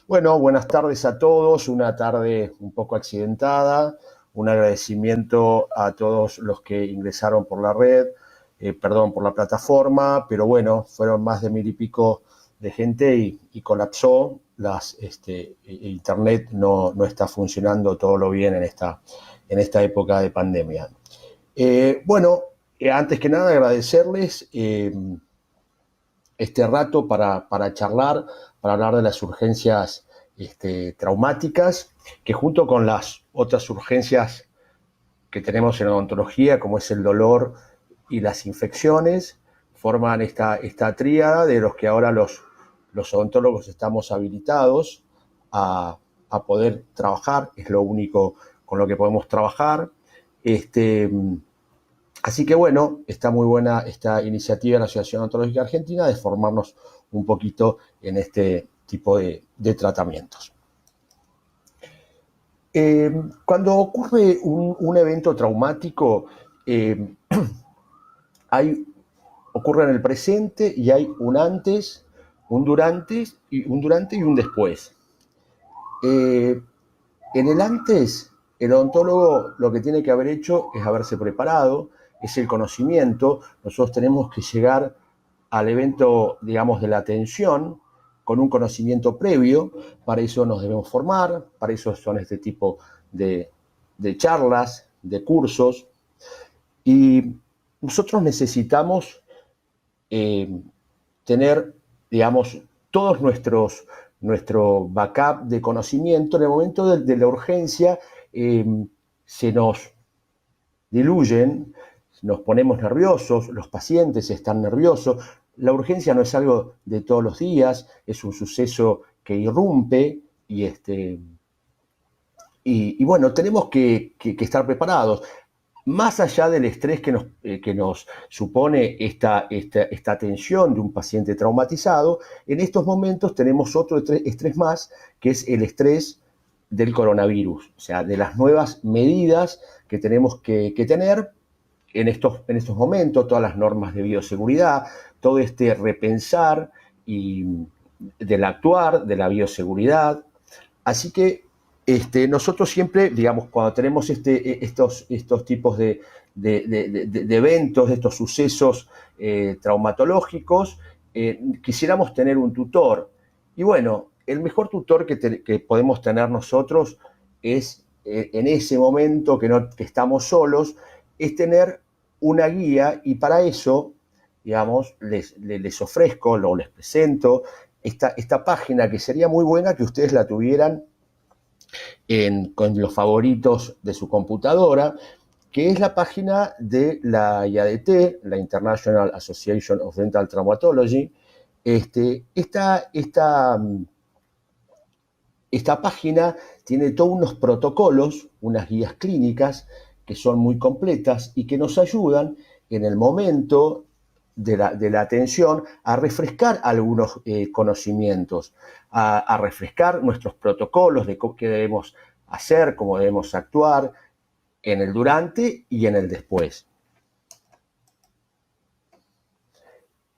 Bueno, buenas tardes a todos. Una tarde un poco accidentada. Un agradecimiento a todos los que ingresaron por la red, perdón, por la plataforma, pero bueno, fueron más de 1000 y pico de gente y colapsó. Internet no está funcionando todo lo bien en esta época de pandemia. Bueno, antes que nada agradecerles este rato para charlar, para hablar de las urgencias traumáticas, que junto con las otras urgencias que tenemos en odontología, como es el dolor y las infecciones, forman esta tríada de los que ahora los odontólogos estamos habilitados a poder trabajar, es lo único con lo que podemos trabajar. Este, Así que bueno, está muy buena esta iniciativa de la Asociación Odontológica Argentina de formarnos un poquito en este tipo de tratamientos. Cuando ocurre un evento traumático, eh, ocurre en el presente y hay un antes, un durante y un después. Eh, En el antes, el odontólogo lo que tiene que haber hecho es haberse preparado, es el conocimiento. Nosotros tenemos que llegar al evento, digamos, de la atención con un conocimiento previo. Para eso nos debemos formar, para eso son este tipo de, de charlas, de cursos. Y nosotros necesitamos eh, tener, digamos, todos nuestro backup de conocimiento. En el momento de la urgencia eh, se nos diluyen, nos ponemos nerviosos, los pacientes están nerviosos. La urgencia no es algo de todos los días, es un suceso que irrumpe y bueno, tenemos que estar preparados. Más allá del estrés que nos supone esta atención de un paciente traumatizado, en estos momentos tenemos otro estrés más, que es el estrés del coronavirus, o sea, de las nuevas medidas que tenemos que tener en estos momentos, todas las normas de bioseguridad, todo este repensar y del actuar, de la bioseguridad. Así que nosotros siempre, digamos, cuando tenemos estos tipos de eventos, de estos sucesos traumatológicos, quisiéramos tener un tutor. Y bueno, el mejor tutor que podemos tener nosotros es, en ese momento que estamos solos, es tener una guía, y para eso, digamos, les ofrezco, les presento esta página, que sería muy buena que ustedes la tuvieran con los favoritos de su computadora, que es la página de la IADT, la International Association of Dental Traumatology. Esta página tiene todos unos protocolos, unas guías clínicas que son muy completas y que nos ayudan en el momento de la atención a refrescar algunos conocimientos, a refrescar nuestros protocolos de qué debemos hacer, cómo debemos actuar en el durante y en el después.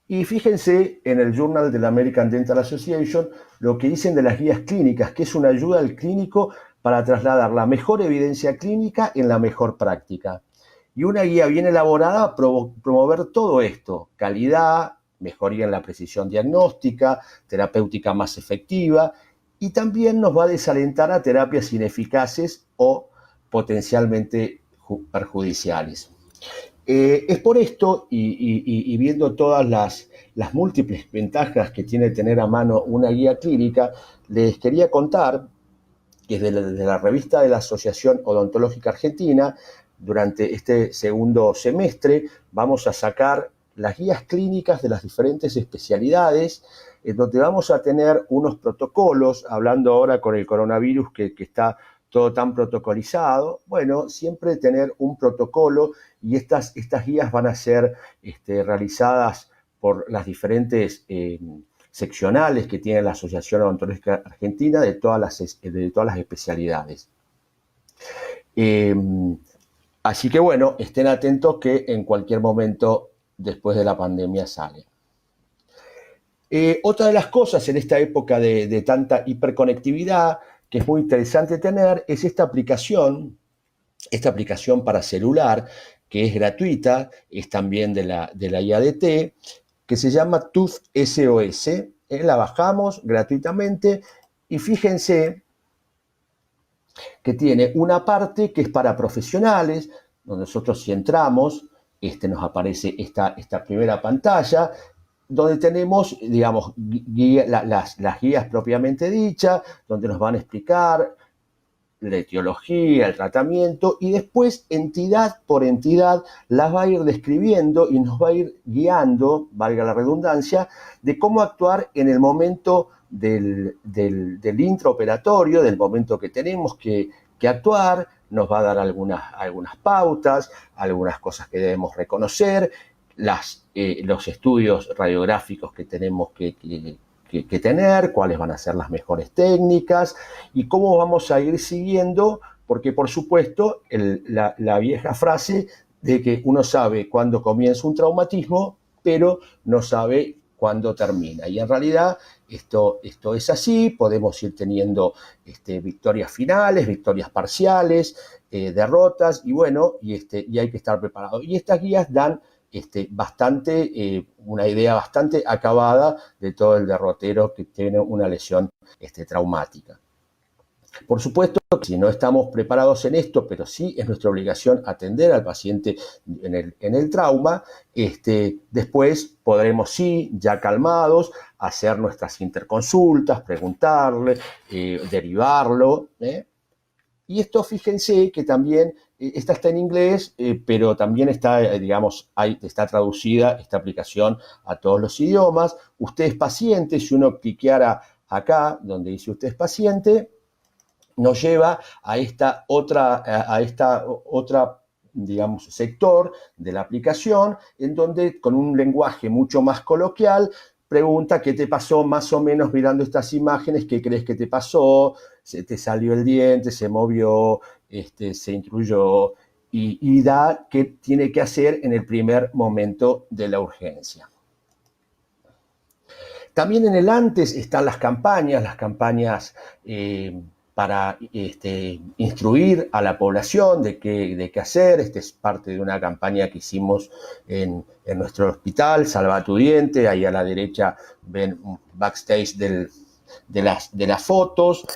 Y fíjense en el Journal de la American Dental Association lo que dicen de las guías clínicas, que es una ayuda al clínico para trasladar la mejor evidencia clínica en la mejor práctica. Y una guía bien elaborada promover todo esto: calidad, mejoría en la precisión diagnóstica, terapéutica más efectiva, y también nos va a desalentar a terapias ineficaces o potencialmente perjudiciales. Es por esto, y viendo todas las múltiples ventajas que tiene tener a mano una guía clínica, les quería contar que desde la revista de la Asociación Odontológica Argentina, durante este segundo semestre, vamos a sacar las guías clínicas de las diferentes especialidades, en donde vamos a tener unos protocolos, hablando ahora con el coronavirus que está todo tan protocolizado. Bueno, siempre tener un protocolo, y estas guías van a ser realizadas por las diferentes seccionales que tiene la Asociación Odontológica Argentina de todas las especialidades. Eh, Así que bueno, estén atentos que en cualquier momento después de la pandemia sale. Otra de las cosas en esta época de tanta hiperconectividad que es muy interesante tener es esta aplicación para celular, que es gratuita, es también de la IADT, que se llama TUF SOS. La bajamos gratuitamente y fíjense que tiene una parte que es para profesionales, donde nosotros si entramos, nos aparece esta primera pantalla, donde tenemos, digamos, las guías propiamente dichas, donde nos van a explicar la etiología, el tratamiento, y después entidad por entidad las va a ir describiendo y nos va a ir guiando, valga la redundancia, de cómo actuar en el momento del intraoperatorio, del momento que tenemos que actuar. Nos va a dar algunas pautas, algunas cosas que debemos reconocer, los estudios radiográficos que tenemos que tener, cuáles van a ser las mejores técnicas y cómo vamos a ir siguiendo, porque por supuesto la vieja frase de que uno sabe cuándo comienza un traumatismo, pero no sabe cuándo termina. Y en realidad esto es así, podemos ir teniendo victorias finales, victorias parciales, derrotas, y bueno, y hay que estar preparado. Y estas guías dan una idea bastante acabada de todo el derrotero que tiene una lesión traumática. Por supuesto, si no estamos preparados en esto, pero sí es nuestra obligación atender al paciente en el trauma, después podremos, sí, ya calmados, hacer nuestras interconsultas, preguntarle, derivarlo, Y esto, fíjense que también, esta está en inglés, pero también está, digamos, está traducida esta aplicación a todos los idiomas. Usted es paciente, si uno cliqueara acá, donde dice usted es paciente, nos lleva a esta otra, digamos, sector de la aplicación, en donde con un lenguaje mucho más coloquial, pregunta qué te pasó más o menos mirando estas imágenes, qué crees que te pasó, se te salió el diente, se movió, se intruyó, y da qué tiene que hacer en el primer momento de la urgencia. También en el antes están las campañas para instruir a la población de qué hacer. Esta es parte de una campaña que hicimos en nuestro hospital, Salva tu Diente. Ahí a la derecha ven un backstage de las fotos.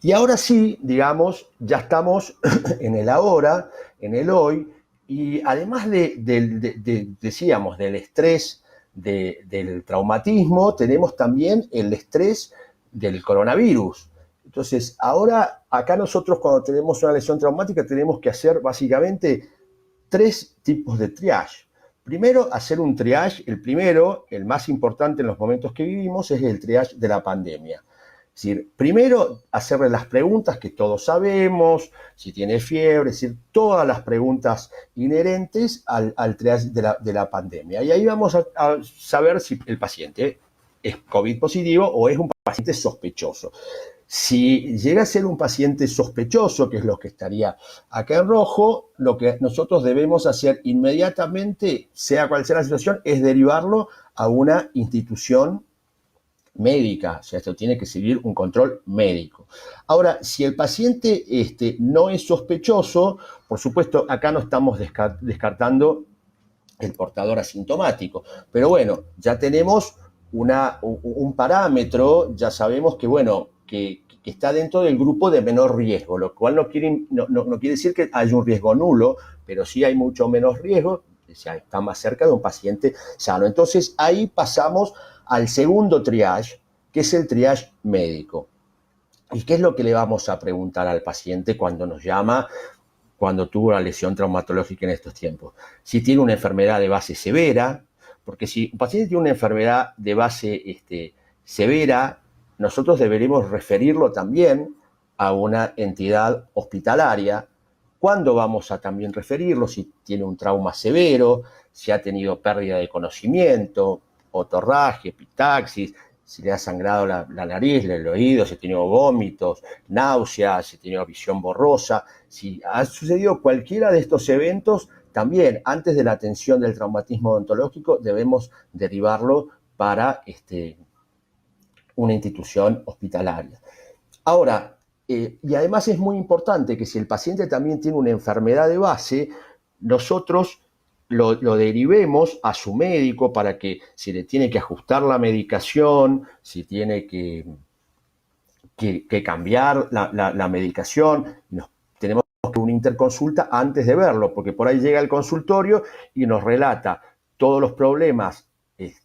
Y ahora sí, digamos, ya estamos en el ahora, en el hoy, y además decíamos, del estrés del traumatismo, tenemos también el estrés del coronavirus. Entonces, ahora, acá nosotros cuando tenemos una lesión traumática tenemos que hacer básicamente 3 tipos de triage. Primero, hacer un triage. El más importante en los momentos que vivimos, es el triage de la pandemia. Es decir, primero hacerle las preguntas que todos sabemos, si tiene fiebre, es decir, todas las preguntas inherentes al triage de la pandemia. Y ahí vamos a saber si el paciente es COVID positivo o es un paciente sospechoso. Si llega a ser un paciente sospechoso, que es lo que estaría acá en rojo, lo que nosotros debemos hacer inmediatamente, sea cual sea la situación, es derivarlo a una institución médica. O sea, esto tiene que seguir un control médico. Ahora, si el paciente no es sospechoso, por supuesto, acá no estamos descartando el portador asintomático. Pero bueno, ya tenemos un parámetro, ya sabemos que, bueno, que está dentro del grupo de menor riesgo, lo cual no quiere decir que haya un riesgo nulo, pero sí hay mucho menos riesgo, o sea, está más cerca de un paciente sano. Entonces, ahí pasamos al segundo triage, que es el triage médico. ¿Y qué es lo que le vamos a preguntar al paciente cuando nos llama, cuando tuvo una lesión traumatológica en estos tiempos? Si tiene una enfermedad de base severa, porque si un paciente tiene una enfermedad de base severa, nosotros deberemos referirlo también a una entidad hospitalaria. ¿Cuándo vamos a también referirlo? Si tiene un trauma severo, si ha tenido pérdida de conocimiento, otorragia, epistaxis, si le ha sangrado la nariz, el oído, si ha tenido vómitos, náuseas, si ha tenido visión borrosa. Si ha sucedido cualquiera de estos eventos, también antes de la atención del traumatismo odontológico debemos derivarlo para una institución hospitalaria. Ahora, y además es muy importante que si el paciente también tiene una enfermedad de base, nosotros lo derivemos a su médico para que si le tiene que ajustar la medicación, si tiene que cambiar la medicación, tenemos que una interconsulta antes de verlo, porque por ahí llega al consultorio y nos relata todos los problemas,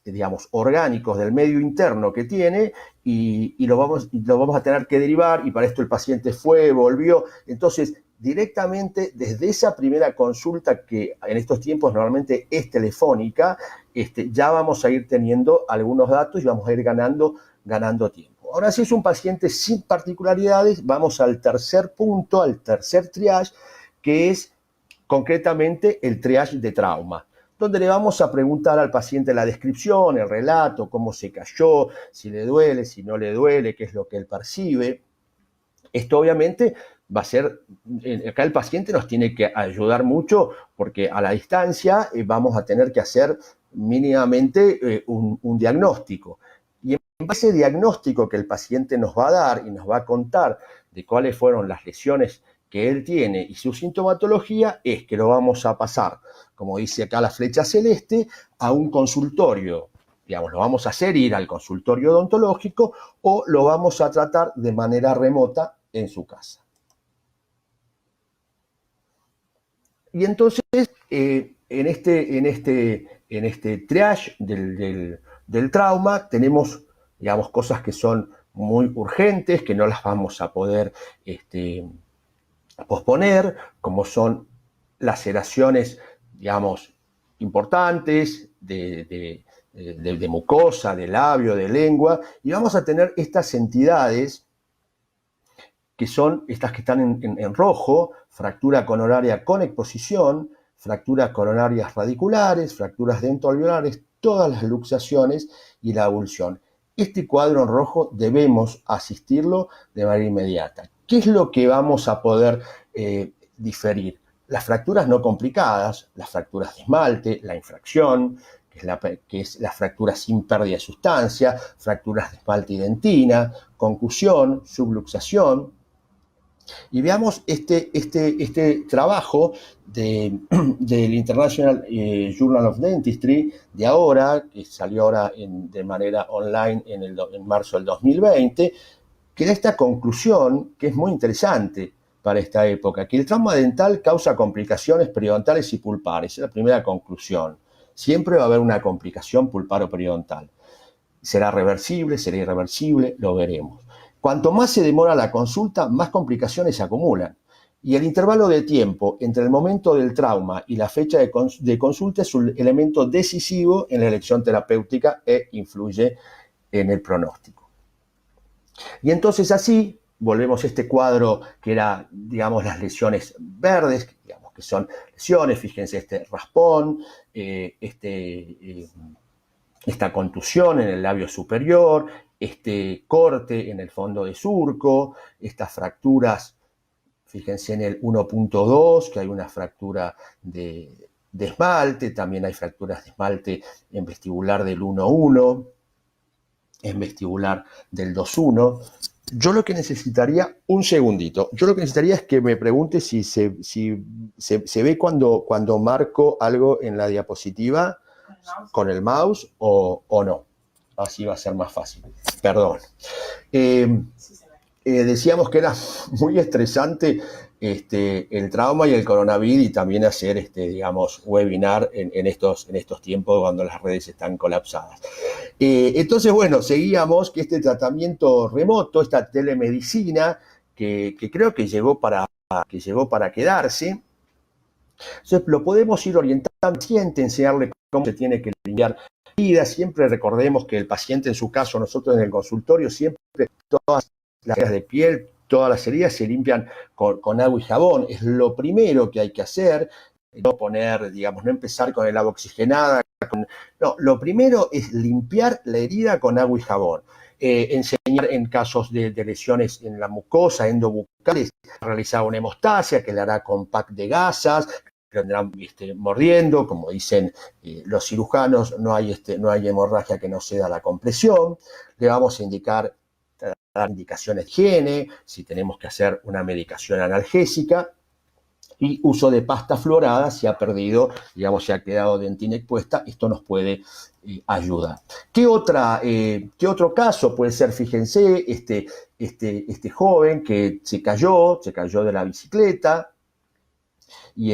digamos, orgánicos del medio interno que tiene y lo vamos a tener que derivar, y para esto el paciente fue, volvió. Entonces, directamente desde esa primera consulta, que en estos tiempos normalmente es telefónica, ya vamos a ir teniendo algunos datos y vamos a ir ganando tiempo. Ahora, si es un paciente sin particularidades, vamos al tercer punto, al tercer triage, que es concretamente el triage de trauma, donde le vamos a preguntar al paciente la descripción, el relato, cómo se cayó, si le duele, si no le duele, qué es lo que él percibe. Esto obviamente va a ser, acá el paciente nos tiene que ayudar mucho, porque a la distancia vamos a tener que hacer mínimamente un diagnóstico. Y en base al diagnóstico que el paciente nos va a dar y nos va a contar de cuáles fueron las lesiones que él tiene y su sintomatología, es que lo vamos a pasar, como dice acá la flecha celeste, a un consultorio. Digamos, lo vamos a hacer ir al consultorio odontológico o lo vamos a tratar de manera remota en su casa. Y entonces, en este triage del trauma tenemos, digamos, cosas que son muy urgentes, que no las vamos a poder posponer, como son laceraciones, digamos, importantes de mucosa, de labio, de lengua, y vamos a tener estas entidades que son estas que están en rojo: fractura coronaria con exposición, fracturas coronarias radiculares, fracturas dentoalveolares, todas las luxaciones y la avulsión. Este cuadro en rojo debemos asistirlo de manera inmediata. ¿Qué es lo que vamos a poder diferir? Las fracturas no complicadas, las fracturas de esmalte, la infracción, que es la fractura sin pérdida de sustancia, fracturas de esmalte y dentina, concusión, subluxación. Y veamos este trabajo del International Journal of Dentistry de ahora, que salió ahora de manera online en marzo del 2020, que da esta conclusión que es muy interesante para esta época, que el trauma dental causa complicaciones periodontales y pulpares. Es la primera conclusión. Siempre va a haber una complicación pulpar o periodontal. ¿Será reversible? ¿Será irreversible? Lo veremos. Cuanto más se demora la consulta, más complicaciones se acumulan. Y el intervalo de tiempo entre el momento del trauma y la fecha de consulta es un elemento decisivo en la elección terapéutica e influye en el pronóstico. Y entonces así, volvemos a este cuadro que era, digamos, las lesiones verdes, digamos que son lesiones, fíjense este raspón, esta contusión en el labio superior, este corte en el fondo de surco, estas fracturas, fíjense en el 1.2, que hay una fractura de esmalte, también hay fracturas de esmalte en vestibular del 1.1, en vestibular del 2.1. Yo lo que necesitaría, un segundito, yo lo que necesitaría es que me pregunte si se ve cuando marco algo en la diapositiva con el mouse o no. Así va a ser más fácil. Perdón. Decíamos que era muy estresante el trauma y el coronavirus, y también hacer digamos, webinar en estos tiempos cuando las redes están colapsadas. Entonces, bueno, seguíamos que este tratamiento remoto, esta telemedicina, que creo que llegó para quedarse. Entonces, lo podemos ir orientando al paciente, enseñarle cómo se tiene que limpiar la herida. Siempre recordemos que el paciente, en su caso, nosotros en el consultorio, siempre todas las heridas de piel, todas las heridas se limpian con agua y jabón. Es lo primero que hay que hacer. No poner, digamos, no empezar con el agua oxigenada. No, lo primero es limpiar la herida con agua y jabón. Enseñar en casos de lesiones en la mucosa, endobucales, realizar una hemostasia que le hará con pack de gasas, tendrán mordiendo, como dicen los cirujanos, no hay hemorragia que no ceda a la compresión. Le vamos a indicar indicaciones de higiene, si tenemos que hacer una medicación analgésica, y uso de pasta fluorada si ha perdido, digamos, si ha quedado dentina expuesta, esto nos puede ayudar. ¿Qué otro caso puede ser? Fíjense, este joven que se cayó de la bicicleta y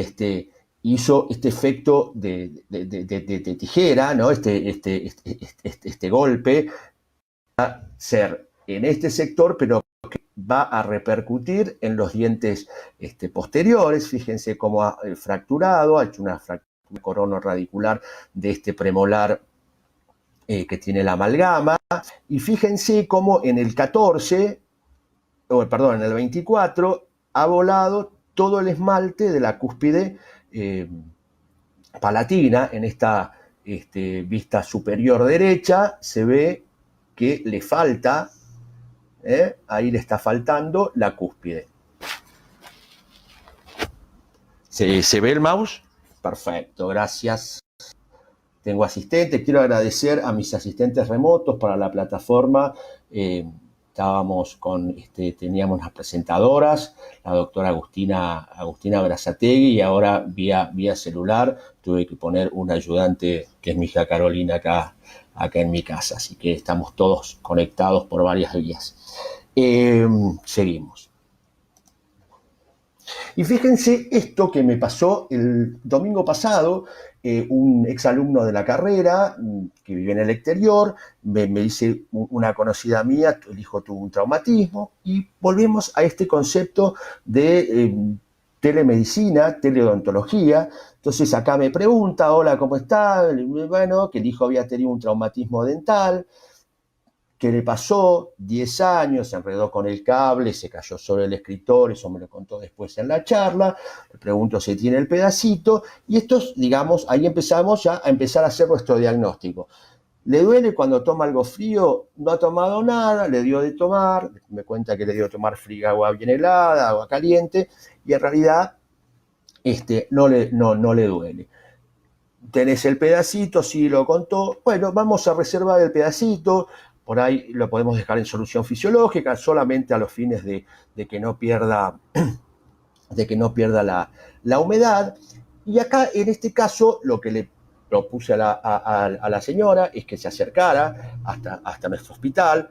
hizo este efecto de tijera, ¿no? Este golpe va a ser en este sector, pero que va a repercutir en los dientes posteriores. Fíjense cómo ha fracturado, ha hecho una fractura corono-radicular de este premolar que tiene la amalgama. Y fíjense cómo en el 14, en el 24, ha volado todo el esmalte de la cúspide palatina. En esta vista superior derecha se ve que le falta, ahí le está faltando la cúspide. ¿Se ve el mouse? Perfecto, gracias. Tengo asistente. Quiero agradecer a mis asistentes remotos para la plataforma. Teníamos las presentadoras, la doctora Agustina Berazategui, y ahora vía celular tuve que poner un ayudante, que es mi hija Carolina, acá en mi casa. Así que estamos todos conectados por varias vías. Seguimos. Y fíjense esto que me pasó el domingo pasado. Un exalumno de la carrera que vive en el exterior me dice, una conocida mía, el hijo tuvo un traumatismo, y volvemos a este concepto de telemedicina, teleodontología. Entonces acá me pregunta, hola, ¿cómo está? Bueno, que el hijo había tenido un traumatismo dental. ¿Qué le pasó? 10 años, se enredó con el cable, se cayó sobre el escritorio, eso me lo contó después en la charla. Le pregunto si tiene el pedacito, y estos, digamos, ahí empezamos ya a empezar a hacer nuestro diagnóstico. ¿Le duele cuando toma algo frío? No ha tomado nada, le dio de tomar, me cuenta que le dio de tomar fría, agua bien helada, agua caliente, y en realidad no le duele. ¿Tenés el pedacito? Sí, lo contó. Bueno, vamos a reservar el pedacito. Por ahí lo podemos dejar en solución fisiológica, solamente a los fines de que no pierda la humedad. Y acá, en este caso, lo que le propuse a la señora es que se acercara hasta nuestro hospital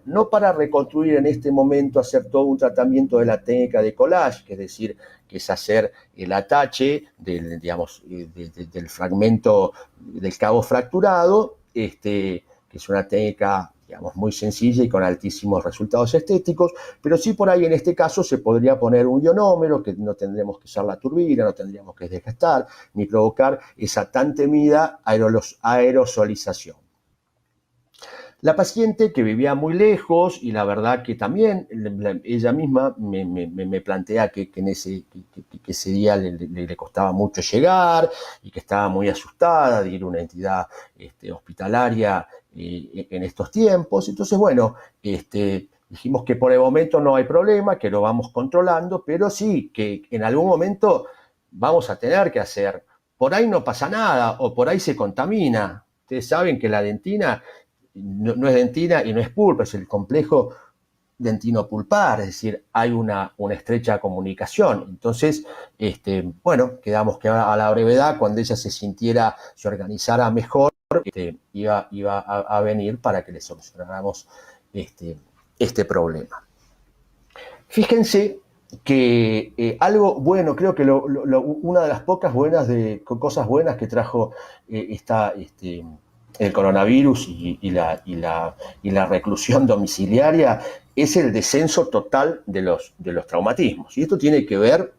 no para reconstruir en este momento, hacer todo un tratamiento de la técnica de collage, que es decir, que es hacer el atache del fragmento del cabo fracturado, que es una técnica, digamos, muy sencilla y con altísimos resultados estéticos, pero sí por ahí en este caso se podría poner un ionómero, que no tendremos que usar la turbina, no tendríamos que desgastar, ni provocar esa tan temida aerosolización. La paciente, que vivía muy lejos, y la verdad que también ella misma me plantea que ese día le costaba mucho llegar y que estaba muy asustada de ir a una entidad hospitalaria en estos tiempos. Entonces, bueno, dijimos que por el momento no hay problema, que lo vamos controlando, pero sí que en algún momento vamos a tener que hacer. Por ahí no pasa nada, o por ahí se contamina. Ustedes saben que la dentina no es dentina y no es pulpa, es el complejo dentino-pulpar, es decir, hay una estrecha comunicación. Entonces, bueno, quedamos que a la brevedad, cuando ella se organizara mejor, iba a venir para que le solucionáramos este problema. Fíjense que algo bueno, creo que una de las pocas cosas buenas que trajo el coronavirus y la reclusión domiciliaria es el descenso total de los traumatismos. Y esto tiene que ver,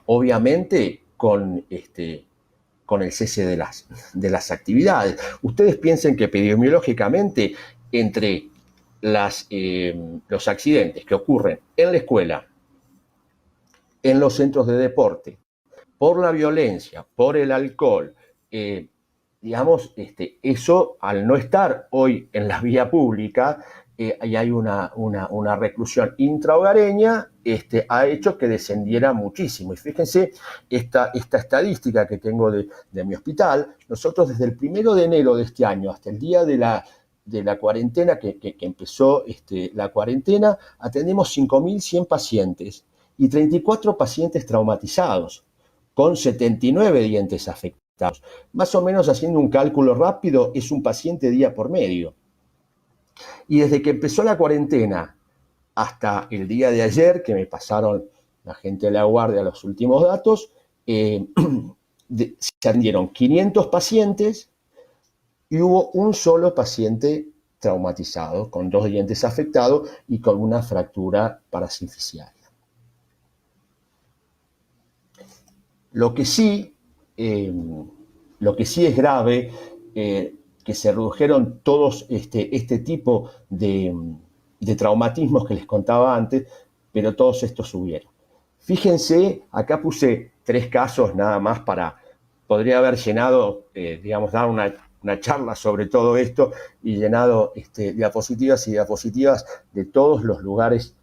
obviamente, con el cese de las actividades. Ustedes piensen que epidemiológicamente, entre los accidentes que ocurren en la escuela, en los centros de deporte, por la violencia, por el alcohol, digamos, eso, al no estar hoy en la vía pública, y hay una reclusión intrahogareña, ha hecho que descendiera muchísimo. Y fíjense esta estadística que tengo de mi hospital. Nosotros desde el 1 de enero de este año hasta el día de la cuarentena, que empezó la cuarentena, atendemos 5.100 pacientes y 34 pacientes traumatizados, con 79 dientes afectados. Más o menos, haciendo un cálculo rápido, es un paciente día por medio. Y desde que empezó la cuarentena hasta el día de ayer, que me pasaron la gente de la guardia los últimos datos, se atendieron 500 pacientes y hubo un solo paciente traumatizado, con 2 dientes afectados y con una fractura parasinficiaria. Lo que sí es grave, que se redujeron todos este tipo de traumatismos que les contaba antes, pero todos estos subieron. Fíjense, acá puse 3 casos nada más podría haber llenado, dar una charla sobre todo esto y llenado diapositivas y diapositivas de todos los lugares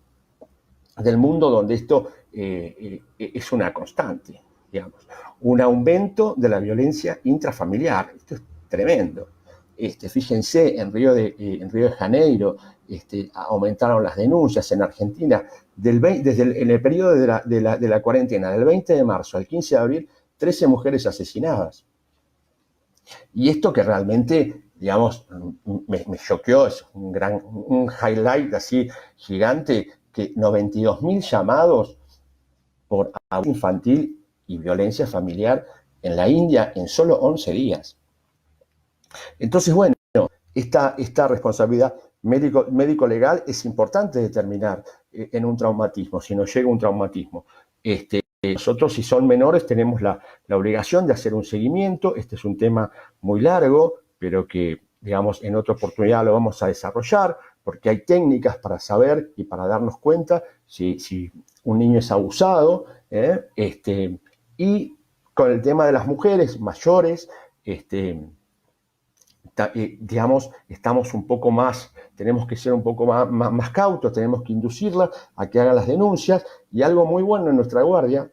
del mundo donde esto es una constante, digamos. Un aumento de la violencia intrafamiliar. Esto es tremendo. Fíjense, en Río de Janeiro aumentaron las denuncias. En Argentina, en el periodo de la cuarentena, del 20 de marzo al 15 de abril, 13 mujeres asesinadas. Y esto que realmente, digamos, me choqueó, es un highlight así gigante, que 92.000 llamados por abuso infantil y violencia familiar en la India en solo 11 días. Entonces, bueno, esta responsabilidad médico-legal es importante determinar en un traumatismo, si nos llega un traumatismo. Nosotros, si son menores, tenemos la obligación de hacer un seguimiento. Este es un tema muy largo, pero que, digamos, en otra oportunidad lo vamos a desarrollar, porque hay técnicas para saber y para darnos cuenta si un niño es abusado. Y con el tema de las mujeres mayores, digamos, estamos un poco más, tenemos que ser un poco más cautos, tenemos que inducirlas a que hagan las denuncias. Y algo muy bueno en nuestra guardia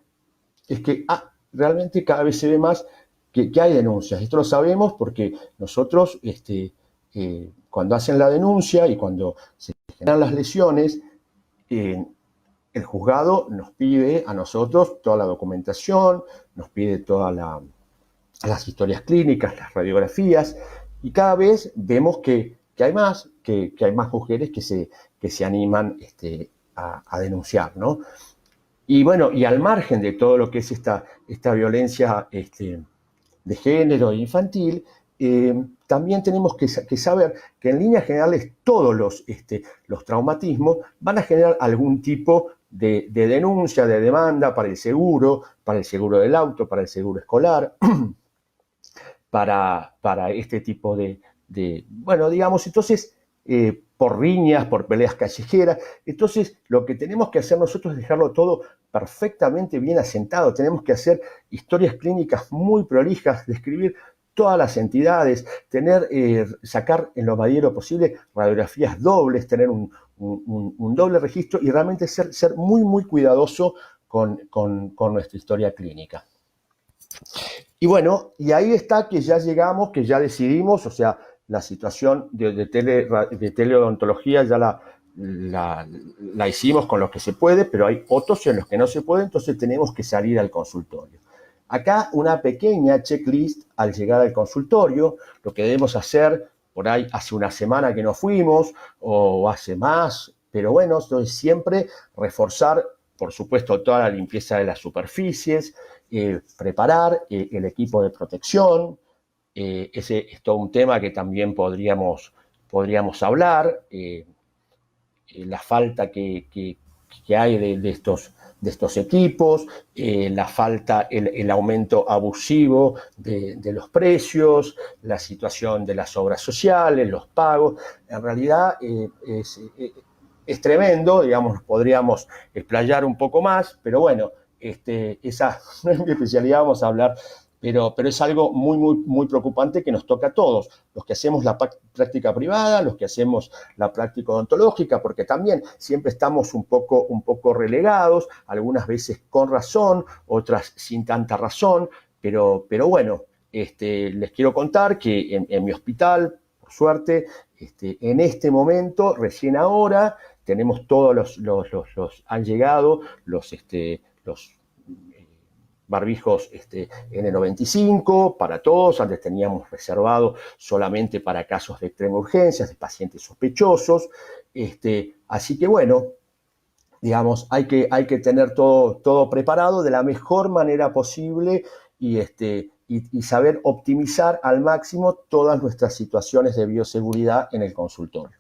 es que realmente cada vez se ve más que hay denuncias. Esto lo sabemos porque nosotros, cuando hacen la denuncia y cuando se generan las lesiones, el juzgado nos pide a nosotros toda la documentación, nos pide todas las historias clínicas, las radiografías, y cada vez vemos que hay más mujeres que se animan a denunciar, ¿no? Y bueno, y al margen de todo lo que es esta violencia de género e infantil, también tenemos que saber que en líneas generales todos los traumatismos van a generar algún tipo de denuncia, de demanda para el seguro del auto, para el seguro escolar, para este tipo bueno, digamos, entonces, por riñas, por peleas callejeras. Entonces, lo que tenemos que hacer nosotros es dejarlo todo perfectamente bien asentado. Tenemos que hacer historias clínicas muy prolijas, describir todas las entidades, sacar en lo mayor posible radiografías dobles, tener un doble registro y realmente ser muy, muy cuidadoso con nuestra historia clínica. Y bueno, y ahí está que ya llegamos, que ya decidimos, o sea, la situación de teleodontología ya la hicimos con los que se puede, pero hay otros en los que no se puede, entonces tenemos que salir al consultorio. Acá una pequeña checklist al llegar al consultorio, lo que debemos hacer, por ahí hace una semana que no fuimos, o hace más, pero bueno, entonces siempre reforzar, por supuesto, toda la limpieza de las superficies, preparar el equipo de protección. Ese es todo un tema que también podríamos hablar, la falta que hay de estos equipos, la falta, el aumento abusivo de los precios, la situación de las obras sociales, los pagos. En realidad es tremendo, digamos, podríamos explayar un poco más, pero bueno, esa no es mi especialidad, vamos a hablar pero es algo muy preocupante que nos toca a todos, los que hacemos la práctica privada, los que hacemos la práctica odontológica, porque también siempre estamos un poco relegados, algunas veces con razón, otras sin tanta razón, pero bueno, les quiero contar que en mi hospital, por suerte, en este momento, recién ahora, tenemos todos han llegado los barbijos N95 para todos. Antes teníamos reservado solamente para casos de extrema urgencia, de pacientes sospechosos. Así que bueno, digamos, hay que tener todo preparado de la mejor manera posible y saber optimizar al máximo todas nuestras situaciones de bioseguridad en el consultorio.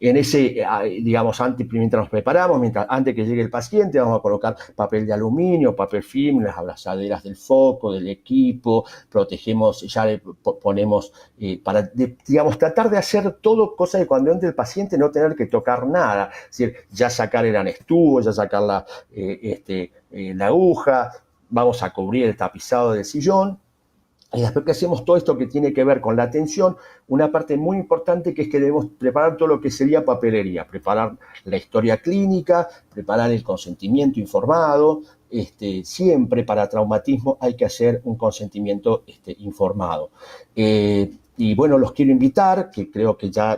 En ese, digamos, mientras nos preparamos, antes que llegue el paciente, vamos a colocar papel de aluminio, papel film, las abrazaderas del foco, del equipo, protegemos, ya le ponemos, digamos, tratar de hacer todo, cosa de cuando entre el paciente no tener que tocar nada, es decir, ya sacar el anestuvo, ya sacar la aguja, vamos a cubrir el tapizado del sillón. Y después que hacemos todo esto que tiene que ver con la atención, una parte muy importante que es que debemos preparar todo lo que sería papelería, preparar la historia clínica, preparar el consentimiento informado. Siempre para traumatismo hay que hacer un consentimiento informado. Y bueno, los quiero invitar, que creo que ya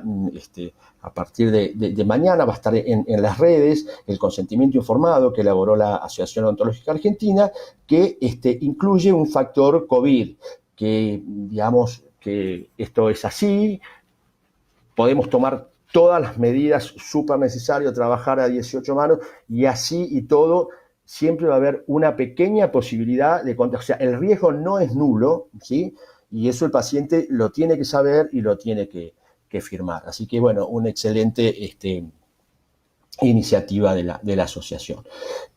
a partir de mañana va a estar en las redes el consentimiento informado que elaboró la Asociación Odontológica Argentina, que incluye un factor COVID, que digamos que esto es así, podemos tomar todas las medidas súper necesarias, trabajar a 18 manos y así y todo, siempre va a haber una pequeña posibilidad de contagio. O sea, el riesgo no es nulo, ¿sí? Y eso el paciente lo tiene que saber y lo tiene que firmar. Así que, bueno, una excelente iniciativa de la asociación.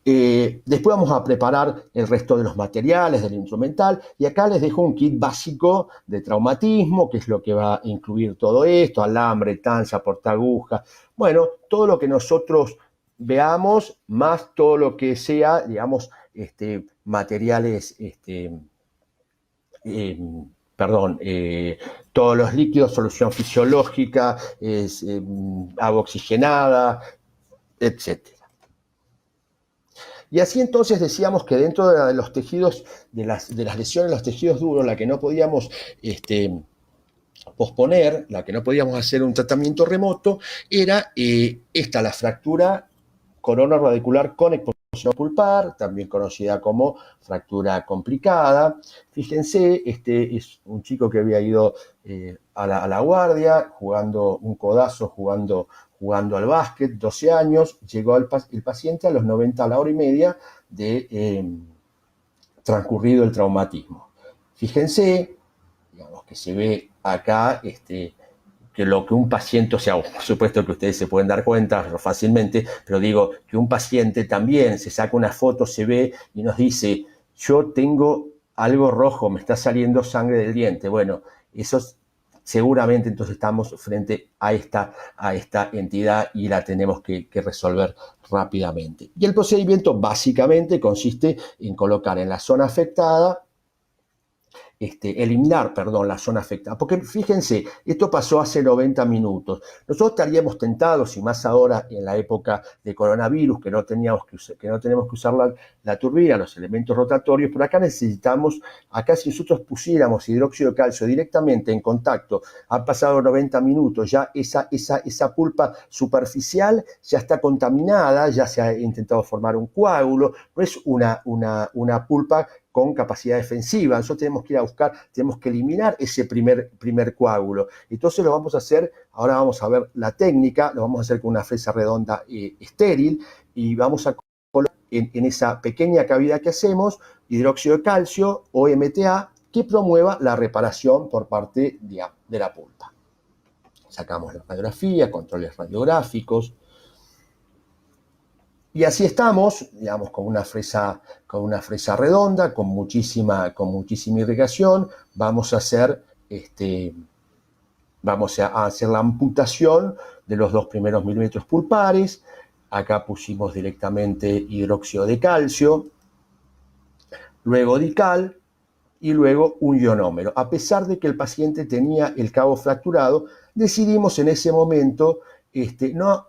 Después vamos a preparar el resto de los materiales del instrumental y acá les dejo un kit básico de traumatismo, que es lo que va a incluir todo esto: alambre, tanza, portaaguja, bueno, todo lo que nosotros veamos, más todo lo que sea, digamos, materiales, todos los líquidos, solución fisiológica, agua oxigenada, etcétera. Y así entonces decíamos que dentro de los tejidos, de las lesiones, los tejidos duros, la que no podíamos posponer, la que no podíamos hacer un tratamiento remoto, era la fractura corona radicular con exposición pulpar, también conocida como fractura complicada. Fíjense, este es un chico que había ido a la guardia, jugando un codazo, jugando al básquet, 12 años, llegó el paciente a los 90, a la hora y media de transcurrido el traumatismo. Fíjense, digamos que se ve acá que lo que un paciente, o sea, por supuesto que ustedes se pueden dar cuenta fácilmente, pero digo que un paciente también se saca una foto, se ve y nos dice: yo tengo algo rojo, me está saliendo sangre del diente. Bueno, eso es, seguramente entonces estamos frente a esta entidad y la tenemos que resolver rápidamente. Y el procedimiento básicamente consiste en colocar en la zona afectada, eliminar la zona afectada. Porque fíjense, esto pasó hace 90 minutos. Nosotros estaríamos tentados, y más ahora en la época de coronavirus, que no tenemos que usar la turbina, los elementos rotatorios, pero acá necesitamos, si nosotros pusiéramos hidróxido de calcio directamente en contacto, han pasado 90 minutos, ya esa pulpa superficial ya está contaminada, ya se ha intentado formar un coágulo, no es una pulpa con capacidad defensiva. Nosotros tenemos que ir a buscar, tenemos que eliminar ese primer coágulo. Entonces lo vamos a hacer, ahora vamos a ver la técnica, lo vamos a hacer con una fresa redonda estéril, y vamos a colocar en esa pequeña cavidad que hacemos hidróxido de calcio o MTA que promueva la reparación por parte de la pulpa. Sacamos la radiografía, controles radiográficos. Y así estamos, digamos, con una fresa redonda, con muchísima irrigación. Vamos a hacer la amputación de los 2 primeros milímetros pulpares. Acá pusimos directamente hidróxido de calcio, luego Dical, y luego un ionómero. A pesar de que el paciente tenía el cabo fracturado, decidimos en ese momento no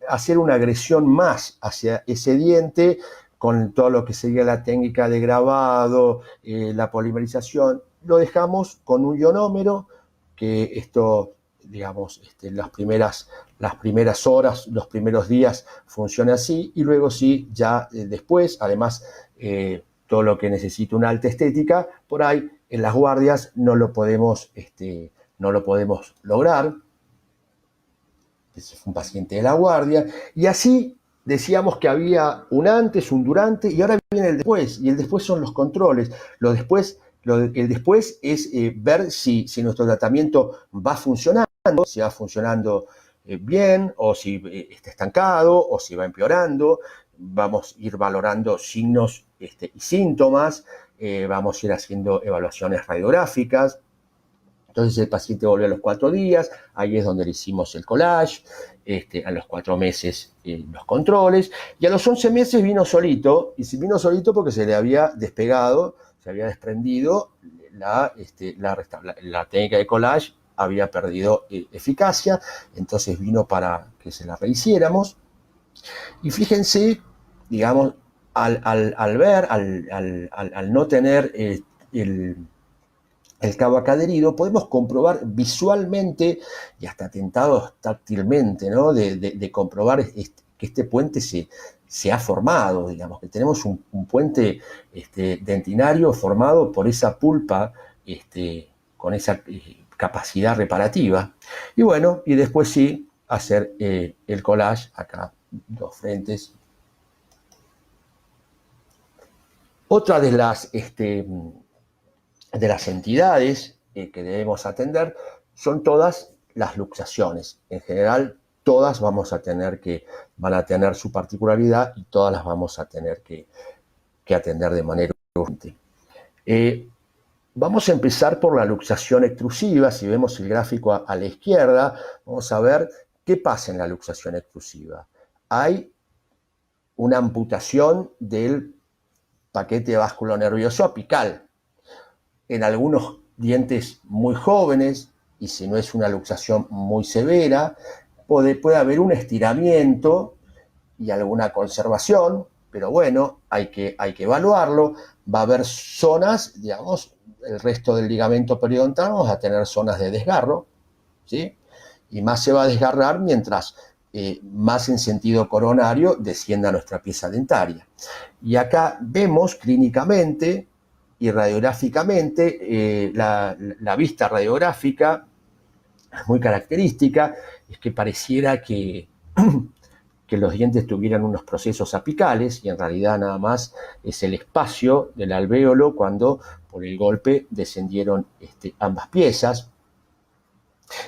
hacer una agresión más hacia ese diente con todo lo que sería la técnica de grabado, la polimerización. Lo dejamos con un ionómero, que esto, digamos, las primeras horas, los primeros días funciona así, y luego sí, ya después, además, todo lo que necesita una alta estética, por ahí en las guardias no lo podemos lograr. Ese fue un paciente de la guardia, y así decíamos que había un antes, un durante, y ahora viene el después, y el después son los controles. El después es ver si nuestro tratamiento va funcionando, si va funcionando bien, o si está estancado, o si va empeorando. Vamos a ir valorando signos y síntomas, vamos a ir haciendo evaluaciones radiográficas. Entonces el paciente volvió a los 4 días, ahí es donde le hicimos el collage, a los 4 meses los controles, y a los 11 meses vino solito, y vino solito porque se le había despegado, se había desprendido la técnica de collage, había perdido eficacia, entonces vino para que se la rehiciéramos. Y fíjense, digamos, al no tener el cabo acá adherido, podemos comprobar visualmente y hasta tentados táctilmente, ¿no? de comprobar que este puente se ha formado, digamos, que tenemos un puente dentinario formado por esa pulpa con esa capacidad reparativa. Y bueno, y después sí, hacer el collage, acá, 2 frentes. Otra de las entidades que debemos atender son todas las luxaciones. En general, todas van a tener su particularidad, y todas las vamos a tener que atender de manera urgente. Vamos a empezar por la luxación extrusiva. Si vemos el gráfico a la izquierda, vamos a ver qué pasa en la luxación extrusiva. Hay una amputación del paquete vasculonervioso apical. En algunos dientes muy jóvenes, y si no es una luxación muy severa, puede haber un estiramiento y alguna conservación, pero bueno, hay que evaluarlo. Va a haber zonas, digamos, el resto del ligamento periodontal vamos a tener zonas de desgarro, ¿sí? Y más se va a desgarrar mientras más en sentido coronario descienda nuestra pieza dentaria. Y acá vemos clínicamente y radiográficamente, la vista radiográfica es muy característica, es que pareciera que los dientes tuvieran unos procesos apicales, y en realidad nada más es el espacio del alvéolo cuando por el golpe descendieron ambas piezas.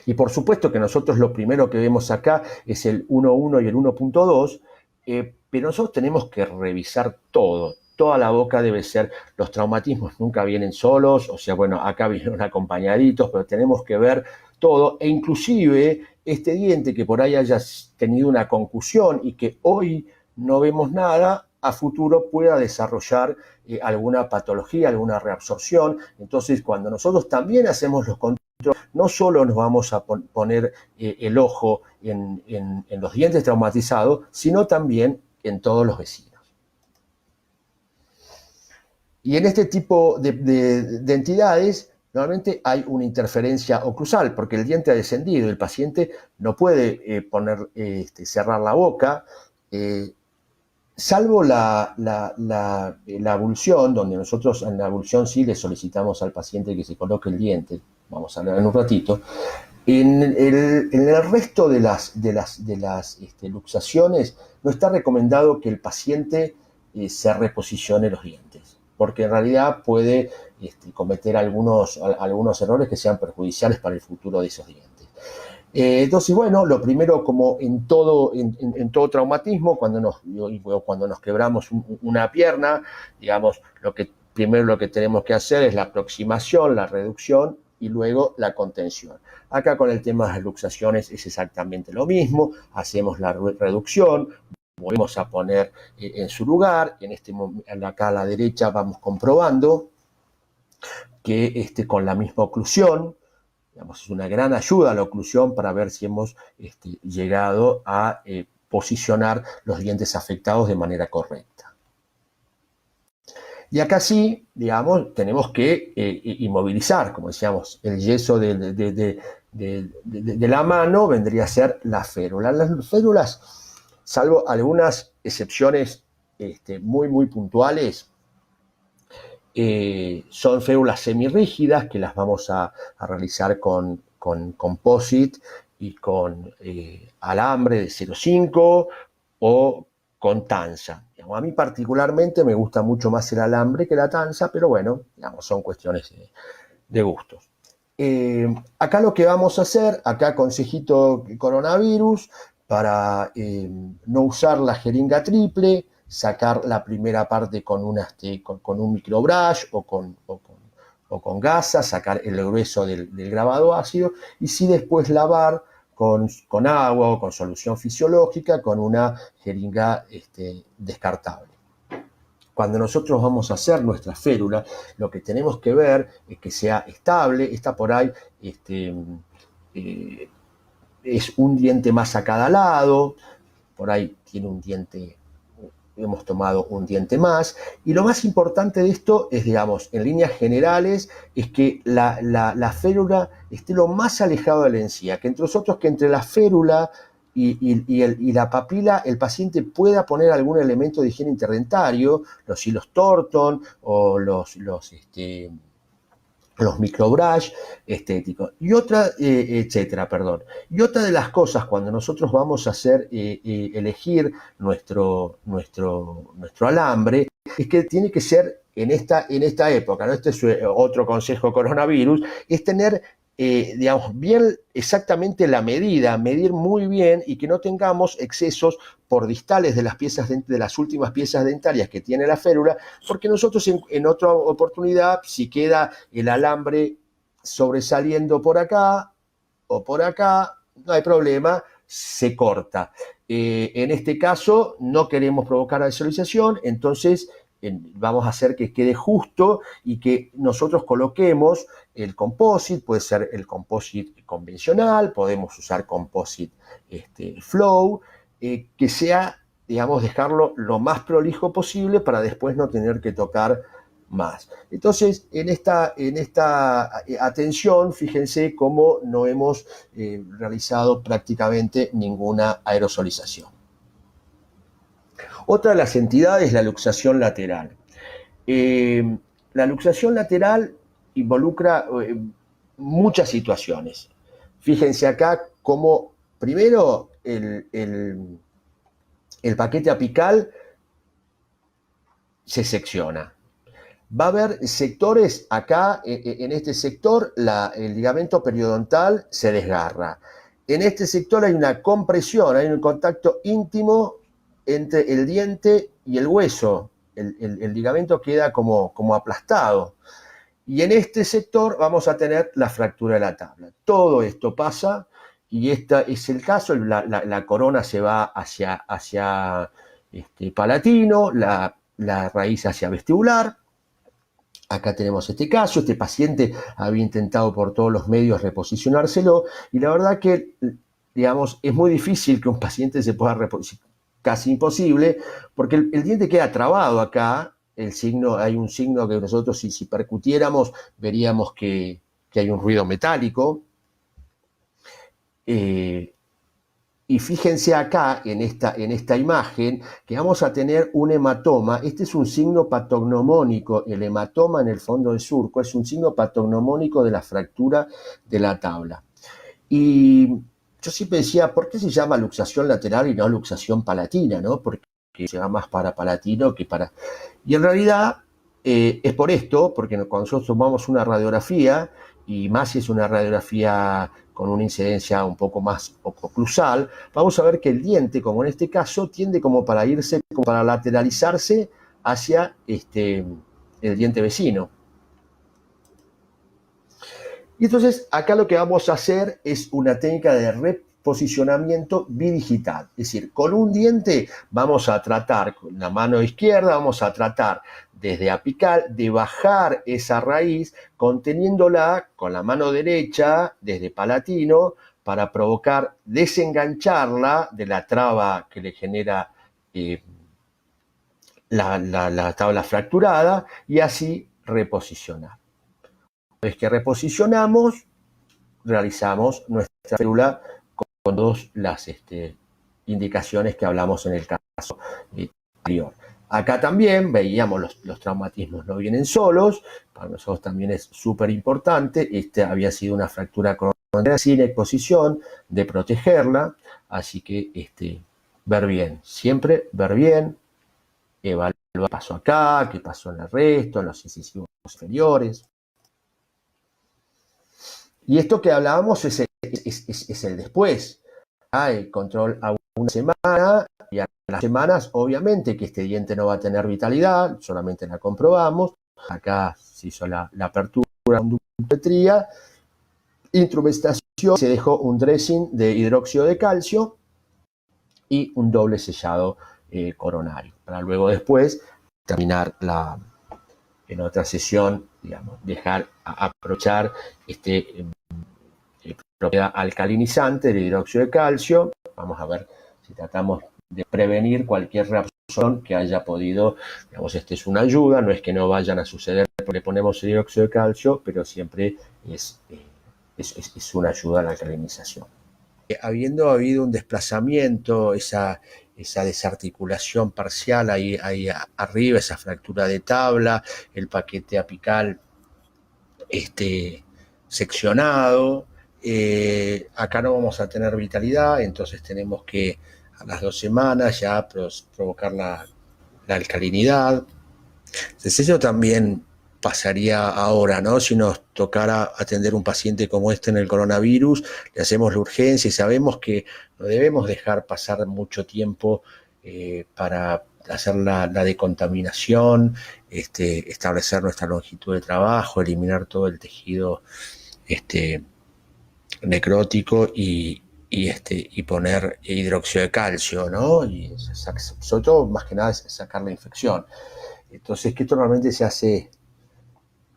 Y por supuesto que nosotros lo primero que vemos acá es el 1.1 y el 1.2, pero nosotros tenemos que revisar todo. Toda la boca debe ser, los traumatismos nunca vienen solos, o sea, bueno, acá vienen acompañaditos, pero tenemos que ver todo, e inclusive este diente que por ahí haya tenido una concusión y que hoy no vemos nada, a futuro pueda desarrollar alguna patología, alguna reabsorción. Entonces, cuando nosotros también hacemos los controles, no solo nos vamos a poner el ojo en los dientes traumatizados, sino también en todos los vecinos. Y en este tipo de entidades, normalmente hay una interferencia oclusal, porque el diente ha descendido y el paciente no puede cerrar la boca, salvo la abulsión, donde nosotros en la abulsión sí le solicitamos al paciente que se coloque el diente. Vamos a hablar en un ratito. En el resto de las luxaciones no está recomendado que el paciente se reposicione los dientes, porque en realidad puede cometer algunos errores que sean perjudiciales para el futuro de esos dientes. Entonces, bueno, lo primero, como en todo traumatismo, cuando nos quebramos una pierna, digamos, primero lo que tenemos que hacer es la aproximación, la reducción y luego la contención. Acá con el tema de las luxaciones es exactamente lo mismo, hacemos la reducción, volvemos a poner en su lugar, acá a la derecha vamos comprobando que con la misma oclusión, digamos, es una gran ayuda a la oclusión para ver si hemos llegado a posicionar los dientes afectados de manera correcta. Y acá sí, digamos, tenemos que inmovilizar, como decíamos, el yeso de la mano vendría a ser la férula. Las férulas, salvo algunas excepciones muy puntuales, son férulas semirrígidas que las vamos a realizar con composite y con alambre de 0,5 o con tanza. Digamos, a mí particularmente me gusta mucho más el alambre que la tanza, pero bueno, digamos, son cuestiones de gustos. Acá lo que vamos a hacer, acá consejito coronavirus, para no usar la jeringa triple, sacar la primera parte con un microbrush o con gasa, sacar el grueso del grabado ácido, y sí después lavar con agua o con solución fisiológica con una jeringa descartable. Cuando nosotros vamos a hacer nuestra férula, lo que tenemos que ver es que sea estable. Está por ahí, es un diente más a cada lado, por ahí tiene un diente, hemos tomado un diente más, y lo más importante de esto es, digamos, en líneas generales, es que la férula esté lo más alejado de la encía, que entre la férula y la papila el paciente pueda poner algún elemento de higiene interdentario, los hilos Thornton o los microbrush estéticos, y otra, etcétera, perdón. Y otra de las cosas cuando nosotros vamos a elegir nuestro alambre, es que tiene que ser en esta época, ¿no? Este es otro consejo coronavirus, es tener digamos, bien exactamente la medida, medir muy bien y que no tengamos excesos por distales de las últimas piezas dentarias que tiene la férula, porque nosotros en otra oportunidad, si queda el alambre sobresaliendo por acá o por acá, no hay problema, se corta. En este caso no queremos provocar desolización, entonces vamos a hacer que quede justo y que nosotros coloquemos el composite. Puede ser el composite convencional, podemos usar composite flow, que sea, digamos, dejarlo lo más prolijo posible para después no tener que tocar más. Entonces, en esta atención, fíjense cómo no hemos realizado prácticamente ninguna aerosolización. Otra de las entidades es la luxación lateral. La luxación lateral involucra muchas situaciones. Fíjense acá cómo primero el paquete apical se secciona. Va a haber sectores acá, en este sector el ligamento periodontal se desgarra. En este sector hay una compresión, hay un contacto íntimo entre el diente y el hueso. El ligamento queda como aplastado. Y en este sector vamos a tener la fractura de la tabla. Todo esto pasa y este es el caso. La corona se va hacia palatino, la raíz hacia vestibular. Acá tenemos este caso. Este paciente había intentado por todos los medios reposicionárselo y la verdad que, digamos, es muy difícil que un paciente se pueda reposicionar, casi imposible, porque el diente queda trabado acá. Hay un signo que nosotros si percutiéramos veríamos que hay un ruido metálico. Y fíjense acá en esta imagen que vamos a tener un hematoma. Este es un signo patognomónico. El hematoma en el fondo del surco es un signo patognomónico de la fractura de la tabla. Y yo siempre decía, ¿por qué se llama luxación lateral y no luxación palatina, ¿no? Porque se llama más para palatino que para... Y en realidad es por esto, porque cuando nosotros tomamos una radiografía, y más si es una radiografía con una incidencia un poco más oclusal, vamos a ver que el diente, como en este caso, tiende como para irse, como para lateralizarse hacia el diente vecino. Y entonces acá lo que vamos a hacer es una técnica de reposicionamiento bidigital. Es decir, con un diente vamos a tratar, con la mano izquierda vamos a tratar desde apical de bajar esa raíz conteniéndola con la mano derecha desde palatino para provocar desengancharla de la traba que le genera la tabla fracturada y así reposicionar. Una vez que reposicionamos, realizamos nuestra férula con todas las indicaciones que hablamos en el caso anterior. Acá también veíamos los traumatismos no vienen solos, para nosotros también es súper importante. Había sido una fractura coronaria sin exposición, de protegerla, así que ver bien, siempre ver bien, evaluar qué pasó acá, qué pasó en el resto, en los incisivos inferiores. Y esto que hablábamos es el después. El control a una semana y a las semanas, obviamente que este diente no va a tener vitalidad, solamente la comprobamos. Acá se hizo la apertura con dupletría, instrumentación, se dejó un dressing de hidróxido de calcio y un doble sellado coronario, para luego después terminar en otra sesión, digamos, aprovechar propiedad alcalinizante del hidróxido de calcio. Vamos a ver si tratamos de prevenir cualquier reabsorción que haya podido, digamos, es una ayuda, no es que no vayan a suceder porque ponemos el hidróxido de calcio, pero siempre es una ayuda a la alcalinización. Habiendo habido un desplazamiento, esa desarticulación parcial ahí arriba, esa fractura de tabla, el paquete apical seccionado, acá no vamos a tener vitalidad, entonces tenemos que a las 2 semanas ya provocar la alcalinidad. Entonces eso también pasaría ahora, ¿no? Si nos tocara atender un paciente como este en el coronavirus, le hacemos la urgencia y sabemos que no debemos dejar pasar mucho tiempo para hacer la decontaminación, establecer nuestra longitud de trabajo, eliminar todo el tejido necrótico y poner hidróxido de calcio, ¿no? Y sobre todo, más que nada, es sacar la infección. Entonces, que esto normalmente se hace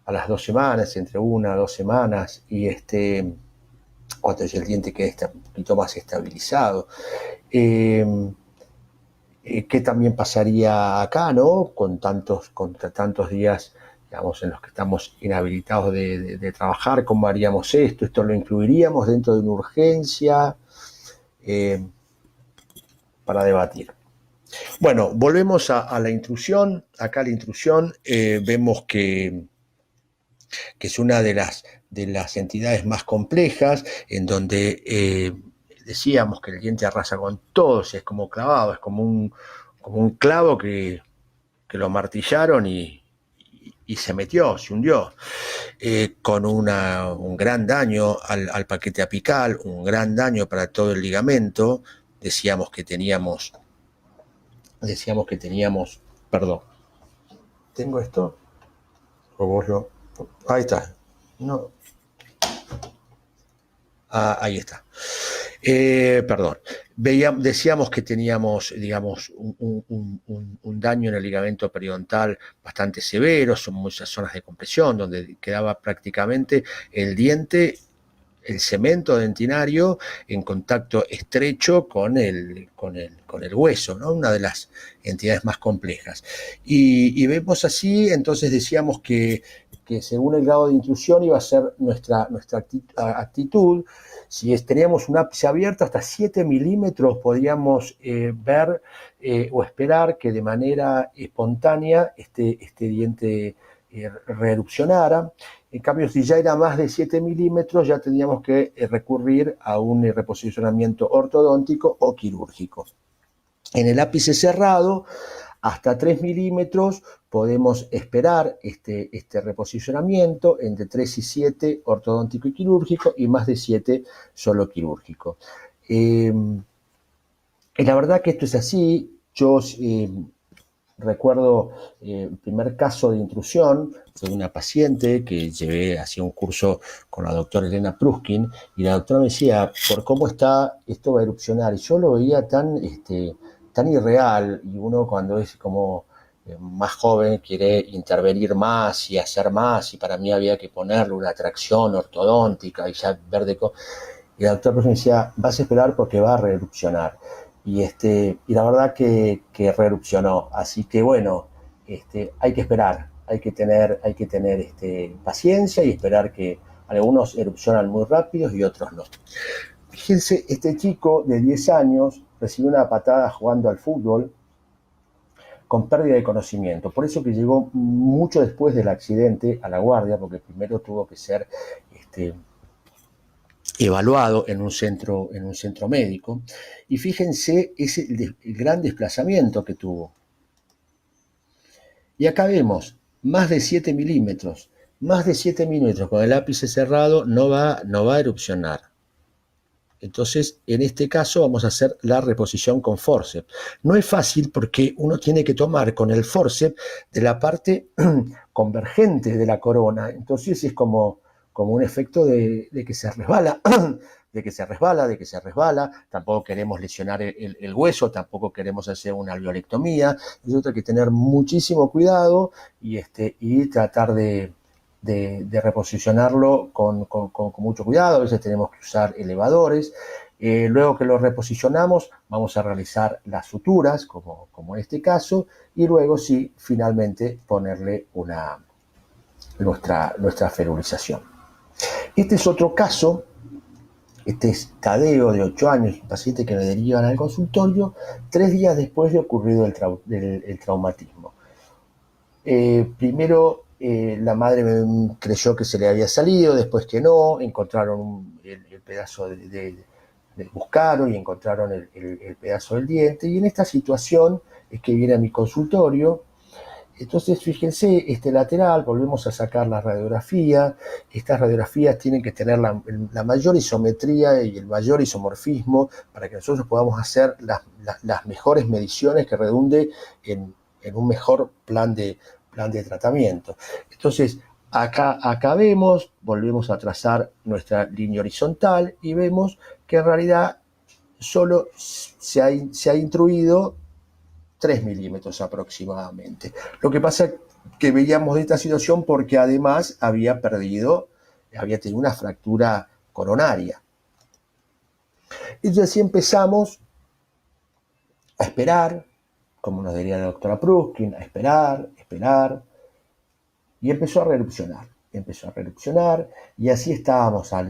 a las 2 semanas, entre 1 a 2 semanas, y cuando ya el diente quede un poquito más estabilizado. ¿Qué también pasaría acá, no? Con tantos días, digamos, en los que estamos inhabilitados de trabajar, ¿cómo haríamos esto? ¿Esto lo incluiríamos dentro de una urgencia? Para debatir. Bueno, volvemos a la intrusión. Acá la intrusión vemos que es una de las entidades más complejas, en donde decíamos que el diente arrasa con todo, es como clavado, es como un clavo que lo martillaron y se metió, se hundió, con un gran daño al paquete apical, un gran daño para todo el ligamento. Decíamos que teníamos, perdón, ¿tengo esto? ¿O vos lo? Ahí está. No. Ahí está. Perdón. Decíamos que teníamos, digamos, un daño en el ligamento periodontal bastante severo, son muchas zonas de compresión donde quedaba prácticamente el diente, el cemento dentinario en contacto estrecho con el hueso, ¿no? Una de las entidades más complejas. Y vemos así, entonces decíamos que según el grado de intrusión iba a ser nuestra actitud. Si teníamos un ápice abierto hasta 7 milímetros podríamos ver o esperar que de manera espontánea este diente reerupcionara. En cambio, si ya era más de 7 milímetros, ya teníamos que recurrir a un reposicionamiento ortodóntico o quirúrgico. En el ápice cerrado, hasta 3 milímetros, podemos esperar este reposicionamiento, entre 3 y 7 ortodóntico y quirúrgico, y más de 7 solo quirúrgico. Y la verdad que esto es así. Yo recuerdo el primer caso de intrusión fue de una paciente que llevé hacia un curso con la doctora Elena Pruskin, y la doctora me decía, por cómo está, esto va a erupcionar. Y yo lo veía tan irreal, y uno cuando es como más joven quiere intervenir más y hacer más, y para mí había que ponerle una tracción ortodóntica y ya ver de cómo. Y el doctor me decía, vas a esperar porque va a reerupcionar. Y la verdad que reerupcionó. Así que bueno, hay que esperar, hay que tener paciencia y esperar que algunos erupcionan muy rápidos y otros no. Fíjense, este chico de 10 años recibió una patada jugando al fútbol con pérdida de conocimiento. Por eso que llegó mucho después del accidente a la guardia, porque primero tuvo que ser evaluado en un centro médico. Y fíjense el gran desplazamiento que tuvo. Y acá vemos más de 7 milímetros. Más de 7 milímetros con el ápice cerrado no va a erupcionar. Entonces, en este caso vamos a hacer la reposición con forceps. No es fácil porque uno tiene que tomar con el forceps de la parte convergente de la corona. Entonces es como un efecto de que se resbala, de que se resbala. Tampoco queremos lesionar el hueso, tampoco queremos hacer una alveolectomía. Entonces hay que tener muchísimo cuidado y tratar de reposicionarlo con mucho cuidado. A veces tenemos que usar elevadores. Luego que lo reposicionamos, vamos a realizar las suturas, como en este caso, y luego sí, finalmente ponerle nuestra ferulización. Este es otro caso. Este es Tadeo, de 8 años, un paciente que me derivan al consultorio 3 días después de ocurrido el traumatismo. Primero la madre creyó que se le había salido, después que no, encontraron el pedazo buscaron y encontraron el pedazo del diente, y en esta situación es que viene a mi consultorio. Entonces, fíjense, este lateral, volvemos a sacar la radiografía. Estas radiografías tienen que tener la mayor isometría y el mayor isomorfismo para que nosotros podamos hacer las mejores mediciones que redunde en un mejor plan de tratamiento. Entonces, acá volvemos a trazar nuestra línea horizontal y vemos que en realidad solo se ha intruido 3 milímetros aproximadamente. Lo que pasa es que veíamos de esta situación porque además había tenido una fractura coronaria. Entonces así empezamos a esperar, como nos diría la doctora Pruskin, a esperar, y empezó a reerupcionar, y así estábamos a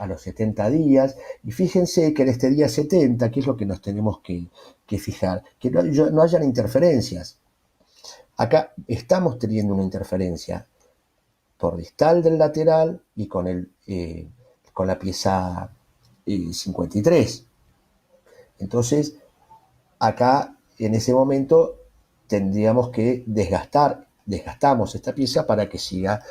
los 70 días, y fíjense que en este día 70, ¿qué es lo que nos tenemos que fijar? Que no hayan interferencias. Acá estamos teniendo una interferencia por distal del lateral y con la pieza 53. Entonces, acá en ese momento tendríamos que desgastamos esta pieza para que siga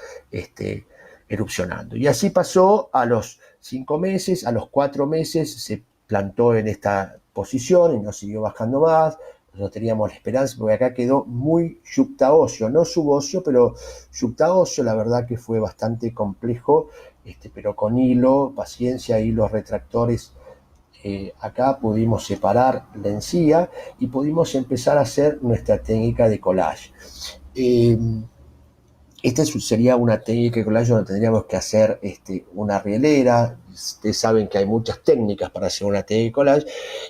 erupcionando. Y así pasó a los 5 meses, a los 4 meses se plantó en esta posición y no siguió bajando más. Nosotros teníamos la esperanza, porque acá quedó muy yuptaóseo, no subóseo, pero yuptaóseo. La verdad que fue bastante complejo, pero con hilo, paciencia, hilos retractores. Acá pudimos separar la encía y pudimos empezar a hacer nuestra técnica de collage. Esta sería una técnica de collage donde tendríamos que hacer una rielera. Ustedes saben que hay muchas técnicas para hacer una técnica de collage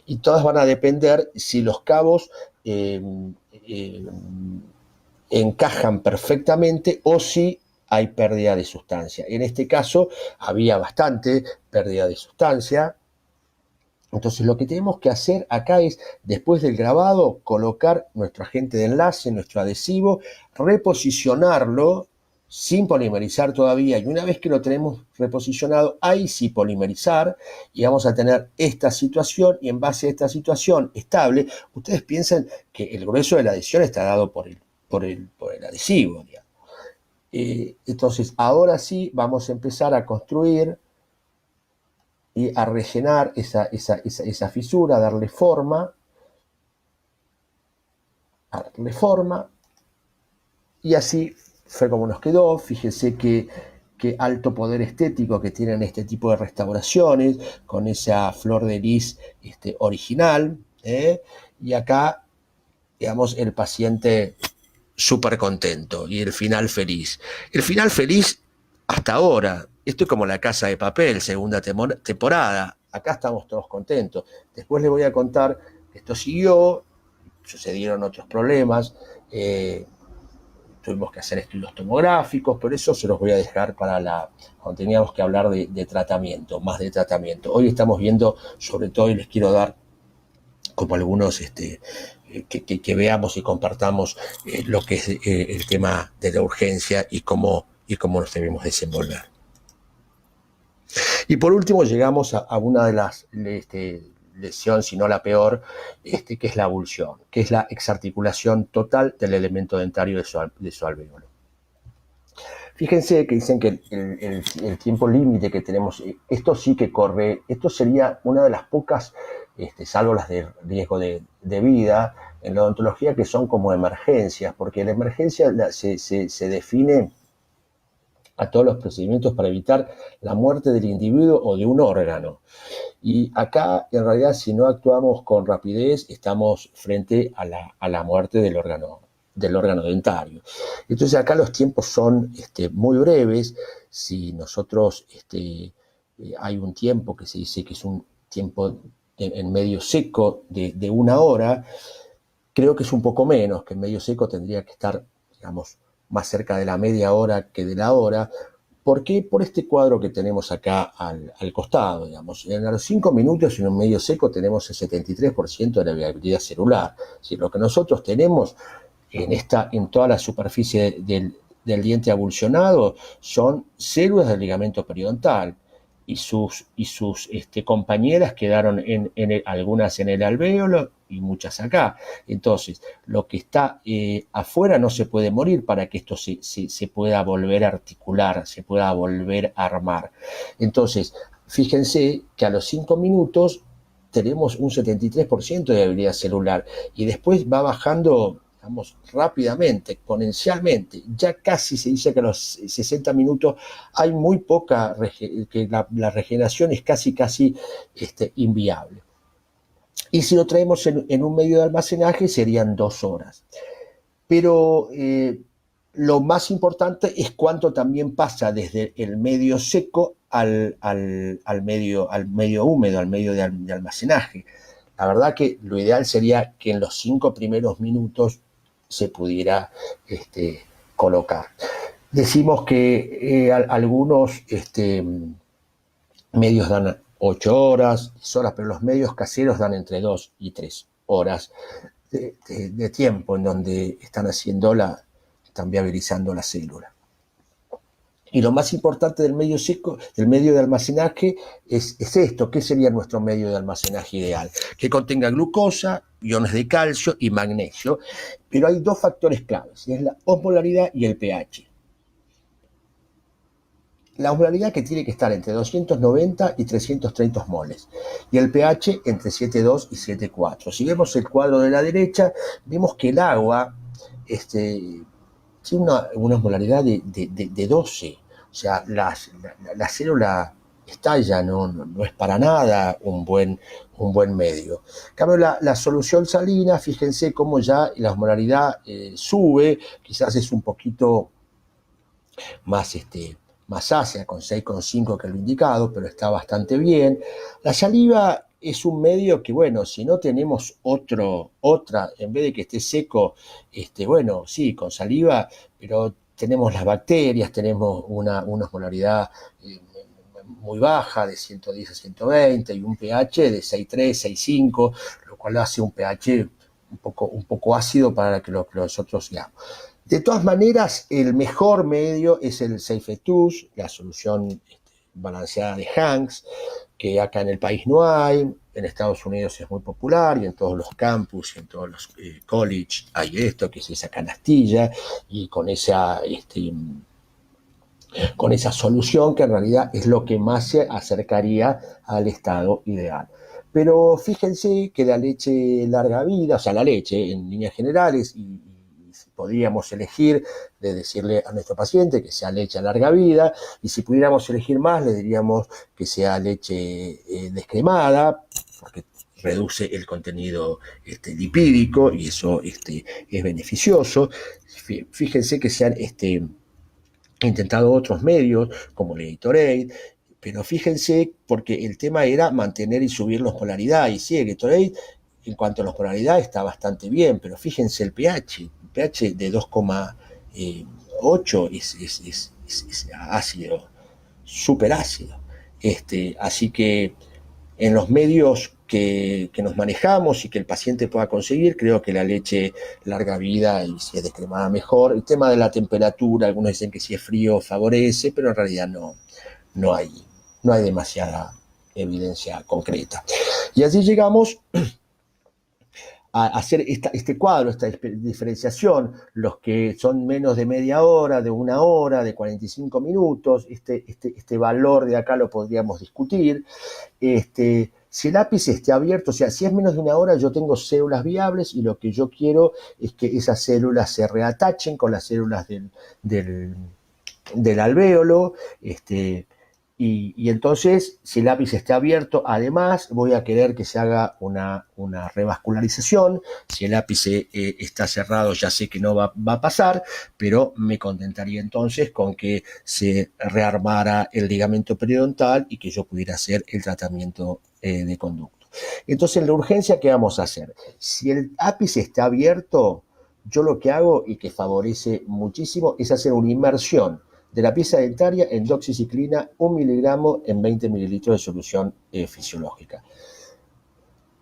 y todas van a depender si los cabos encajan perfectamente o si hay pérdida de sustancia. En este caso había bastante pérdida de sustancia. Entonces lo que tenemos que hacer acá es, después del grabado, colocar nuestro agente de enlace, nuestro adhesivo, reposicionarlo sin polimerizar todavía, y una vez que lo tenemos reposicionado, ahí sí polimerizar, y vamos a tener esta situación, y en base a esta situación estable, ustedes piensan que el grueso de la adhesión está dado por el adhesivo, digamos. Entonces ahora sí vamos a empezar a construir y a rellenar esa fisura, darle forma. a darle forma, y así fue como nos quedó. Fíjense que alto poder estético que tienen este tipo de restauraciones, con esa flor de lis original, y acá, digamos, el paciente súper contento y el final feliz. El final feliz hasta ahora. Esto es como La Casa de Papel, segunda temporada. Acá estamos todos contentos. Después les voy a contar que esto siguió, sucedieron otros problemas, tuvimos que hacer estudios tomográficos, pero eso se los voy a dejar para cuando teníamos que hablar de tratamiento, más de tratamiento. Hoy estamos viendo, sobre todo, y les quiero dar como algunos que veamos y compartamos lo que es el tema de la urgencia y cómo nos debemos desenvolver. Y por último llegamos a una de las lesiones, si no la peor, que es la avulsión, que es la exarticulación total del elemento dentario de su alvéolo. Fíjense que dicen que el tiempo límite que tenemos, esto sí que corre, esto sería una de las pocas, salvo las de riesgo de vida, en la odontología, que son como emergencias, porque la emergencia se define a todos los procedimientos para evitar la muerte del individuo o de un órgano. Y acá, en realidad, si no actuamos con rapidez, estamos frente a la muerte del órgano dentario. Entonces acá los tiempos son muy breves. Si nosotros hay un tiempo que se dice que es un tiempo en medio seco de 1 hora, creo que es un poco menos, que en medio seco tendría que estar, digamos, más cerca de la media hora que de la hora. ¿Por qué? Por este cuadro que tenemos acá al costado, digamos. En los 5 minutos en un medio seco tenemos el 73% de la viabilidad celular. Si lo que nosotros tenemos en toda la superficie del diente avulsionado son células del ligamento periodontal, y sus compañeras quedaron algunas en el alvéolo y muchas acá. Entonces, lo que está afuera no se puede morir para que esto se pueda volver a articular, se pueda volver a armar. Entonces, fíjense que a los 5 minutos tenemos un 73% de viabilidad celular, y después va bajando, digamos, rápidamente, exponencialmente. Ya casi se dice que a los 60 minutos hay muy poca, que la regeneración es casi inviable. Y si lo traemos en un medio de almacenaje serían 2 horas. Pero lo más importante es cuánto también pasa desde el medio seco al medio húmedo, al medio de almacenaje. La verdad que lo ideal sería que en los 5 primeros minutos se pudiera colocar. Decimos que algunos medios dan 8 horas, pero los medios caseros dan entre 2 y 3 horas de tiempo en donde están viabilizando la célula. Y lo más importante del medio seco, del medio de almacenaje, es esto. ¿Qué sería nuestro medio de almacenaje ideal? Que contenga glucosa, iones de calcio y magnesio. Pero hay 2 factores claves, es la osmolaridad y el pH. La osmolaridad, que tiene que estar entre 290 y 330 osmoles, y el pH entre 7,2 y 7,4. Si vemos el cuadro de la derecha, vemos que el agua tiene una osmolaridad de 12. O sea, la célula estalla, no es para nada un buen medio. En cambio, la solución salina, fíjense cómo ya la osmolaridad sube, quizás es un poquito más ácida, con 6,5 que lo indicado, pero está bastante bien. La saliva es un medio que, bueno, si no tenemos otra, en vez de que esté seco, bueno, sí, con saliva, pero tenemos las bacterias, tenemos una osmolaridad muy baja, de 110 a 120, y un pH de 6,3, 6,5, lo cual hace un pH un poco ácido para que nosotros digamos. De todas maneras, el mejor medio es el Safetus, la solución balanceada de Hanks, que acá en el país no hay. En Estados Unidos es muy popular, y en todos los campus y en todos los college hay esto, que es esa canastilla, y con esa solución, que en realidad es lo que más se acercaría al estado ideal. Pero fíjense que la leche larga vida, o sea, la leche en líneas generales, y podríamos elegir de decirle a nuestro paciente que sea leche a larga vida, y si pudiéramos elegir más, le diríamos que sea leche descremada, porque reduce el contenido lipídico y eso es beneficioso. Fíjense que se han intentado otros medios como el Gatorade, pero fíjense porque el tema era mantener y subir la osmolaridad, y sí, el Gatorade en cuanto a la osmolaridad está bastante bien, pero fíjense el pH de 2,8 es ácido, súper ácido. Así que en los medios que nos manejamos y que el paciente pueda conseguir, creo que la leche larga vida y si es descremada mejor. El tema de la temperatura, algunos dicen que si es frío favorece, pero en realidad no hay, no hay demasiada evidencia concreta. Y así llegamos a hacer este cuadro, esta diferenciación, los que son menos de media hora, de una hora, de 45 minutos, este valor de acá lo podríamos discutir. Si el ápice esté abierto, o sea, si es menos de una hora, yo tengo células viables y lo que yo quiero es que esas células se reatachen con las células del alvéolo, y entonces, si el ápice está abierto, además voy a querer que se haga una revascularización. Si el ápice está cerrado, ya sé que no va a pasar, pero me contentaría entonces con que se rearmara el ligamento periodontal y que yo pudiera hacer el tratamiento de conducto. Entonces, la urgencia, ¿qué vamos a hacer? Si el ápice está abierto, yo lo que hago y que favorece muchísimo es hacer una inmersión de la pieza dentaria en doxiciclina 1 miligramo en 20 mililitros de solución fisiológica.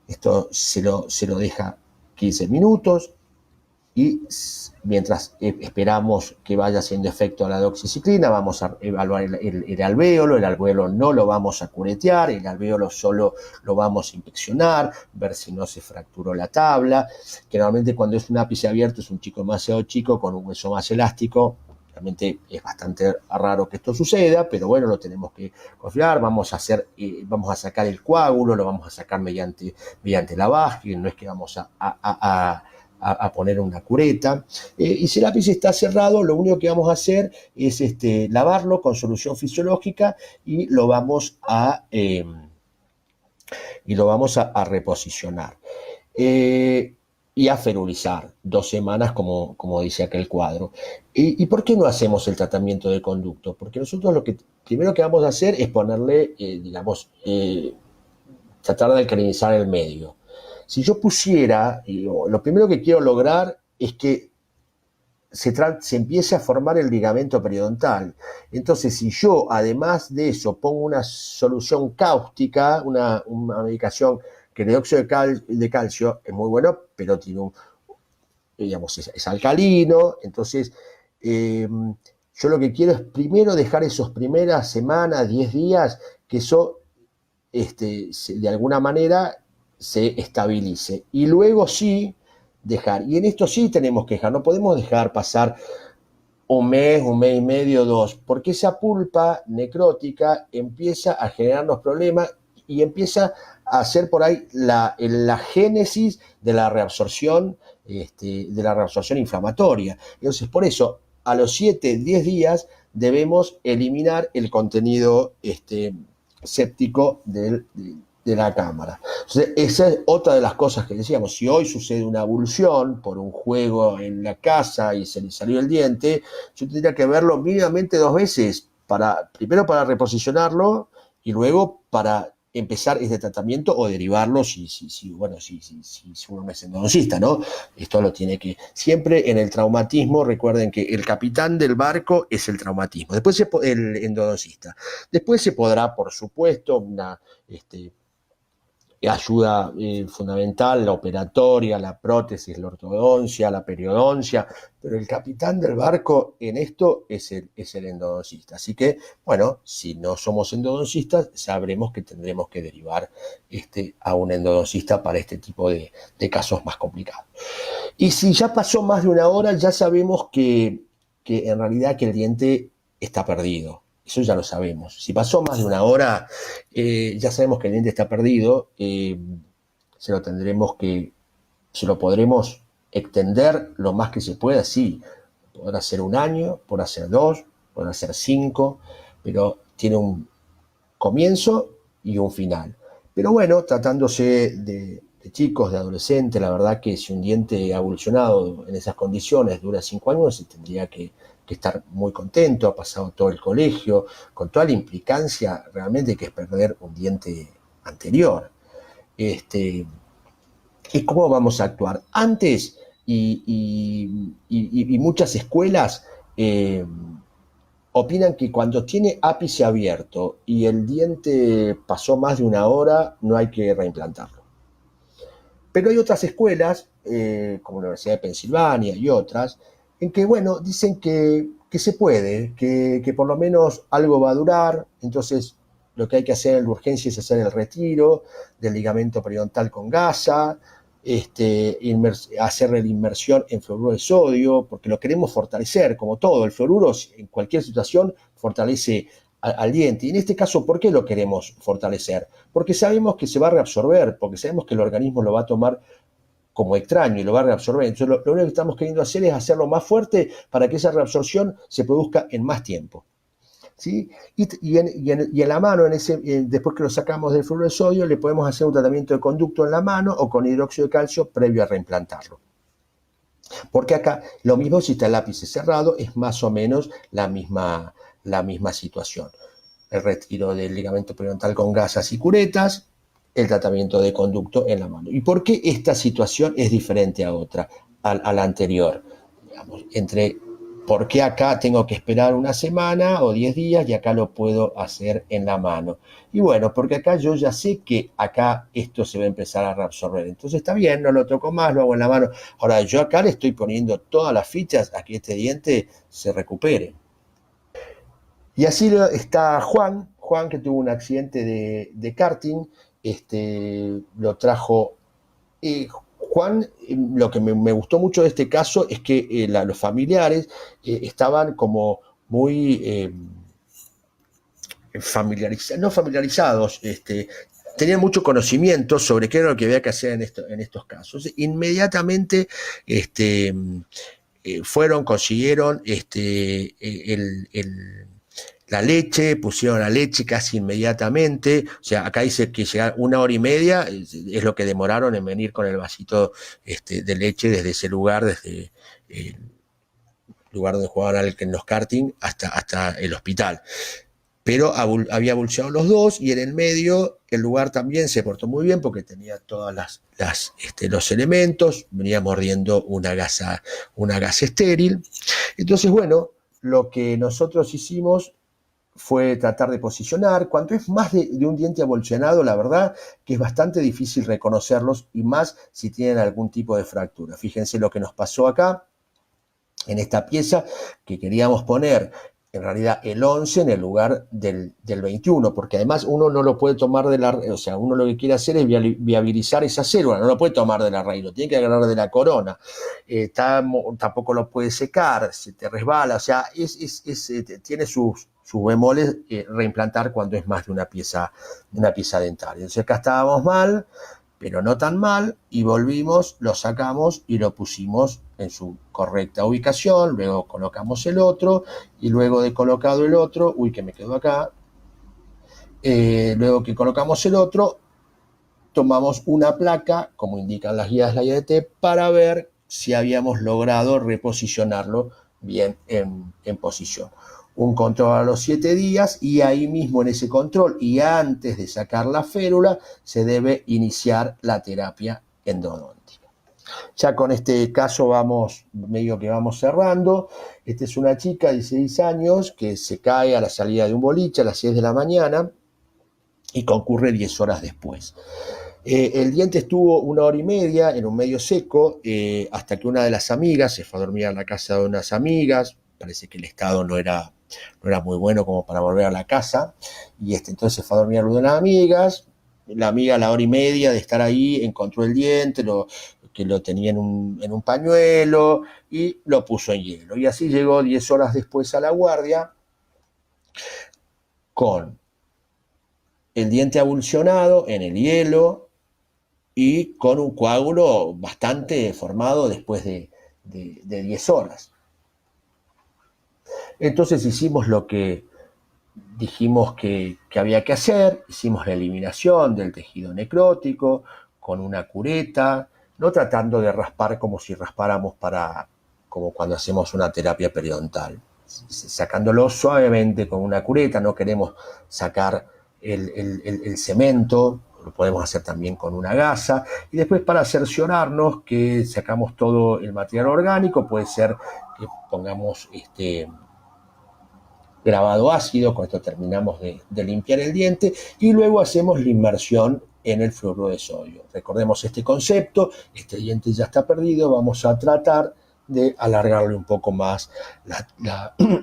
Esto se lo deja 15 minutos y mientras esperamos que vaya haciendo efecto a la doxiciclina, vamos a evaluar el alvéolo no lo vamos a curetear, el alvéolo solo lo vamos a inspeccionar, ver si no se fracturó la tabla, que normalmente cuando es un ápice abierto es un chico demasiado chico con un hueso más elástico. Realmente es bastante raro que esto suceda, pero bueno, lo tenemos que confiar. Vamos a sacar el coágulo, lo vamos a sacar mediante lavaje, no es que vamos a poner una cureta. Y si el ápice está cerrado, lo único que vamos a hacer es lavarlo con solución fisiológica y lo vamos a reposicionar. Y a ferulizar 2 semanas, como dice aquel cuadro. ¿Y por qué no hacemos el tratamiento de conducto? Porque nosotros lo que primero que vamos a hacer es ponerle, tratar de alcalinizar el medio. Si yo pusiera, lo primero que quiero lograr es que se empiece a formar el ligamento periodontal. Entonces, si yo, además de eso, pongo una solución cáustica, una medicación que el dióxido de calcio es muy bueno, pero tiene es alcalino. Entonces, yo lo que quiero es primero dejar esos primeras semanas, 10 días, que eso de alguna manera se estabilice. Y luego sí dejar. Y en esto sí tenemos que dejar. No podemos dejar pasar un mes y medio, 2, porque esa pulpa necrótica empieza a generarnos problemas y empieza a hacer por ahí la génesis de la reabsorción, inflamatoria. Entonces, por eso, a los 7, 10 días debemos eliminar el contenido séptico de la cámara. Entonces, esa es otra de las cosas que decíamos. Si hoy sucede una abulsión por un juego en la casa y se le salió el diente, yo tendría que verlo mínimamente 2 veces, primero para reposicionarlo y luego para empezar este tratamiento o derivarlo si uno no es endodoncista, ¿no? Esto lo tiene que... Siempre en el traumatismo, recuerden que el capitán del barco es el traumatismo, después el endodoncista. Después se podrá, por supuesto, una ayuda fundamental, la operatoria, la prótesis, la ortodoncia, la periodoncia, pero el capitán del barco en esto es el endodoncista. Así que, bueno, si no somos endodoncistas, sabremos que tendremos que derivar a un endodoncista para este tipo de casos más complicados. Y si ya pasó más de una hora, ya sabemos que en realidad que el diente está perdido. Eso ya lo sabemos. Si pasó más de una hora, ya sabemos que el diente está perdido, se lo tendremos que, se lo podremos extender lo más que se pueda, sí. Podrá ser 1 año, podrá ser 2, podrá ser 5, pero tiene un comienzo y un final. Pero bueno, tratándose de chicos, de adolescentes, la verdad que si un diente ha evolucionado en esas condiciones dura 5 años, se tendría que estar muy contento, ha pasado todo el colegio, con toda la implicancia realmente que es perder un diente anterior. ¿Y cómo vamos a actuar? Antes, y muchas escuelas opinan que cuando tiene ápice abierto y el diente pasó más de 1 hora, no hay que reimplantarlo. Pero hay otras escuelas, como la Universidad de Pensilvania y otras, en que, bueno, dicen que se puede, que por lo menos algo va a durar, entonces lo que hay que hacer en la urgencia es hacer el retiro del ligamento periodontal con gasa, hacer la inmersión en fluoruro de sodio, porque lo queremos fortalecer, como todo. El fluoruro en cualquier situación fortalece al diente. Y en este caso, ¿por qué lo queremos fortalecer? Porque sabemos que se va a reabsorber, porque sabemos que el organismo lo va a tomar como extraño y lo va a reabsorber. Entonces, lo único que estamos queriendo hacer es hacerlo más fuerte para que esa reabsorción se produzca en más tiempo. ¿Sí? Y en la mano, después que lo sacamos del fluoruro de sodio, le podemos hacer un tratamiento de conducto en la mano o con hidróxido de calcio previo a reimplantarlo. Porque acá lo mismo si está el ápice cerrado, es más o menos la misma situación. El retiro del ligamento periodontal con gasas y curetas, el tratamiento de conducto en la mano. ¿Y por qué esta situación es diferente a otra, a la anterior? Digamos, ¿por qué acá tengo que esperar 1 semana o 10 días y acá lo puedo hacer en la mano? Y bueno, porque acá yo ya sé que acá esto se va a empezar a reabsorber. Entonces está bien, no lo toco más, lo hago en la mano. Ahora, yo acá le estoy poniendo todas las fichas a que este diente se recupere. Y así está Juan que tuvo un accidente de karting, lo trajo. Juan, lo que me gustó mucho de este caso es que los familiares estaban como muy no familiarizados, tenían mucho conocimiento sobre qué era lo que había que hacer en estos casos. Inmediatamente fueron, consiguieron la leche, pusieron la leche casi inmediatamente. O sea, acá dice que llegar 1 hora y media es lo que demoraron en venir con el vasito de leche desde ese lugar, desde el lugar donde jugaban en los karting hasta el hospital. Pero había evolucionado los dos y en el medio el lugar también se portó muy bien porque tenía todos los elementos, venía mordiendo una gasa estéril. Entonces, bueno, lo que nosotros hicimos fue tratar de posicionar. Cuando es más de un diente evolucionado, la verdad que es bastante difícil reconocerlos y más si tienen algún tipo de fractura. Fíjense lo que nos pasó acá en esta pieza que queríamos poner en realidad el 11 en el lugar del 21, porque además uno no lo puede tomar de la raíz, o sea, uno lo que quiere hacer es viabilizar esa célula, no lo puede tomar de la raíz, lo tiene que agarrar de la corona, tampoco lo puede secar, se te resbala, o sea, tiene sus bemoles reimplantar cuando es más de una pieza dentaria. Entonces acá estábamos mal, pero no tan mal, y volvimos, lo sacamos y lo pusimos en su correcta ubicación, luego colocamos el otro, y luego de colocado el otro, que me quedo acá, luego que colocamos el otro, tomamos una placa, como indican las guías de la IADT, para ver si habíamos logrado reposicionarlo bien en posición. Un control a los 7 días y ahí mismo en ese control y antes de sacar la férula se debe iniciar la terapia endodóntica. Ya con este caso vamos cerrando. Esta es una chica de 16 años que se cae a la salida de un boliche a las 6 de la mañana y concurre 10 horas después. El diente estuvo 1 hora y media en un medio seco hasta que una de las amigas se fue a dormir a la casa de unas amigas. Parece que el estado no era muy bueno como para volver a la casa, y entonces se fue a dormir a una de las amigas. La amiga a la 1 hora y media de estar ahí encontró el diente, que lo tenía en un pañuelo y lo puso en hielo. Y así llegó 10 horas después a la guardia con el diente avulsionado en el hielo y con un coágulo bastante formado después de 10 horas. Entonces hicimos lo que dijimos que había que hacer, hicimos la eliminación del tejido necrótico con una cureta, no tratando de raspar como si raspáramos como cuando hacemos una terapia periodontal, sacándolo suavemente con una cureta, no queremos sacar el cemento, lo podemos hacer también con una gasa, y después para cerciorarnos que sacamos todo el material orgánico, puede ser que pongamos grabado ácido, con esto terminamos de limpiar el diente, y luego hacemos la inmersión en el fluoruro de sodio. Recordemos este concepto, este diente ya está perdido, vamos a tratar de alargarle un poco más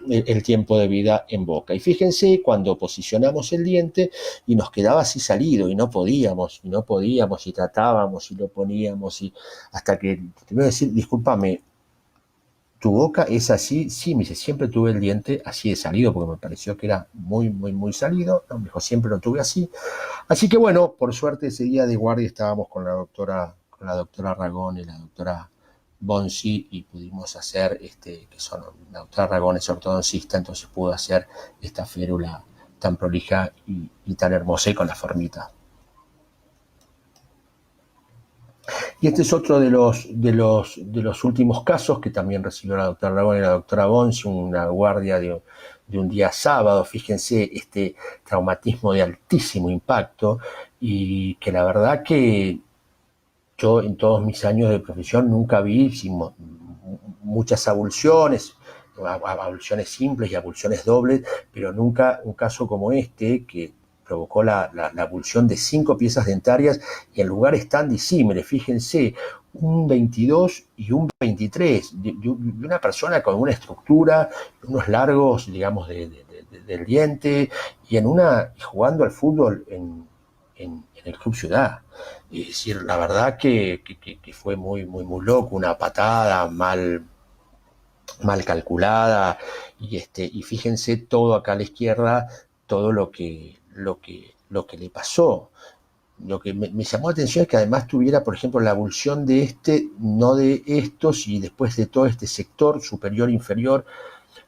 el tiempo de vida en boca. Y fíjense, cuando posicionamos el diente y nos quedaba así salido y no podíamos, y tratábamos y lo poníamos, y hasta que te voy a decir, discúlpame, ¿tu boca es así? Sí, me dice, siempre tuve el diente así de salido, porque me pareció que era muy, muy, muy salido. No, me dijo, siempre lo tuve así. Así que bueno, por suerte ese día de guardia estábamos con la doctora Ragón y la doctora Bonsi, y pudimos hacer, la doctora Ragón es ortodoncista, entonces pudo hacer esta férula tan prolija y tan hermosa y con la formita. Y este es otro de los últimos casos que también recibió la doctora Ragón y la doctora Bonsi, una guardia de un día sábado. Fíjense este traumatismo de altísimo impacto, y que la verdad que yo en todos mis años de profesión nunca vi muchas abulsiones simples y abulsiones dobles, pero nunca un caso como este, que provocó la abulsión de 5 piezas dentarias y en lugares tan disímiles. Fíjense, un 22 y un 23, de una persona con una estructura, unos largos, digamos, del diente, y jugando al fútbol en el Club Ciudad. Es decir, la verdad que fue muy, muy, muy loco, una patada mal calculada, y fíjense todo acá a la izquierda, todo lo que le pasó. Lo que me llamó la atención es que además tuviera, por ejemplo, la abulsión de no de estos, y después de todo este sector superior, inferior.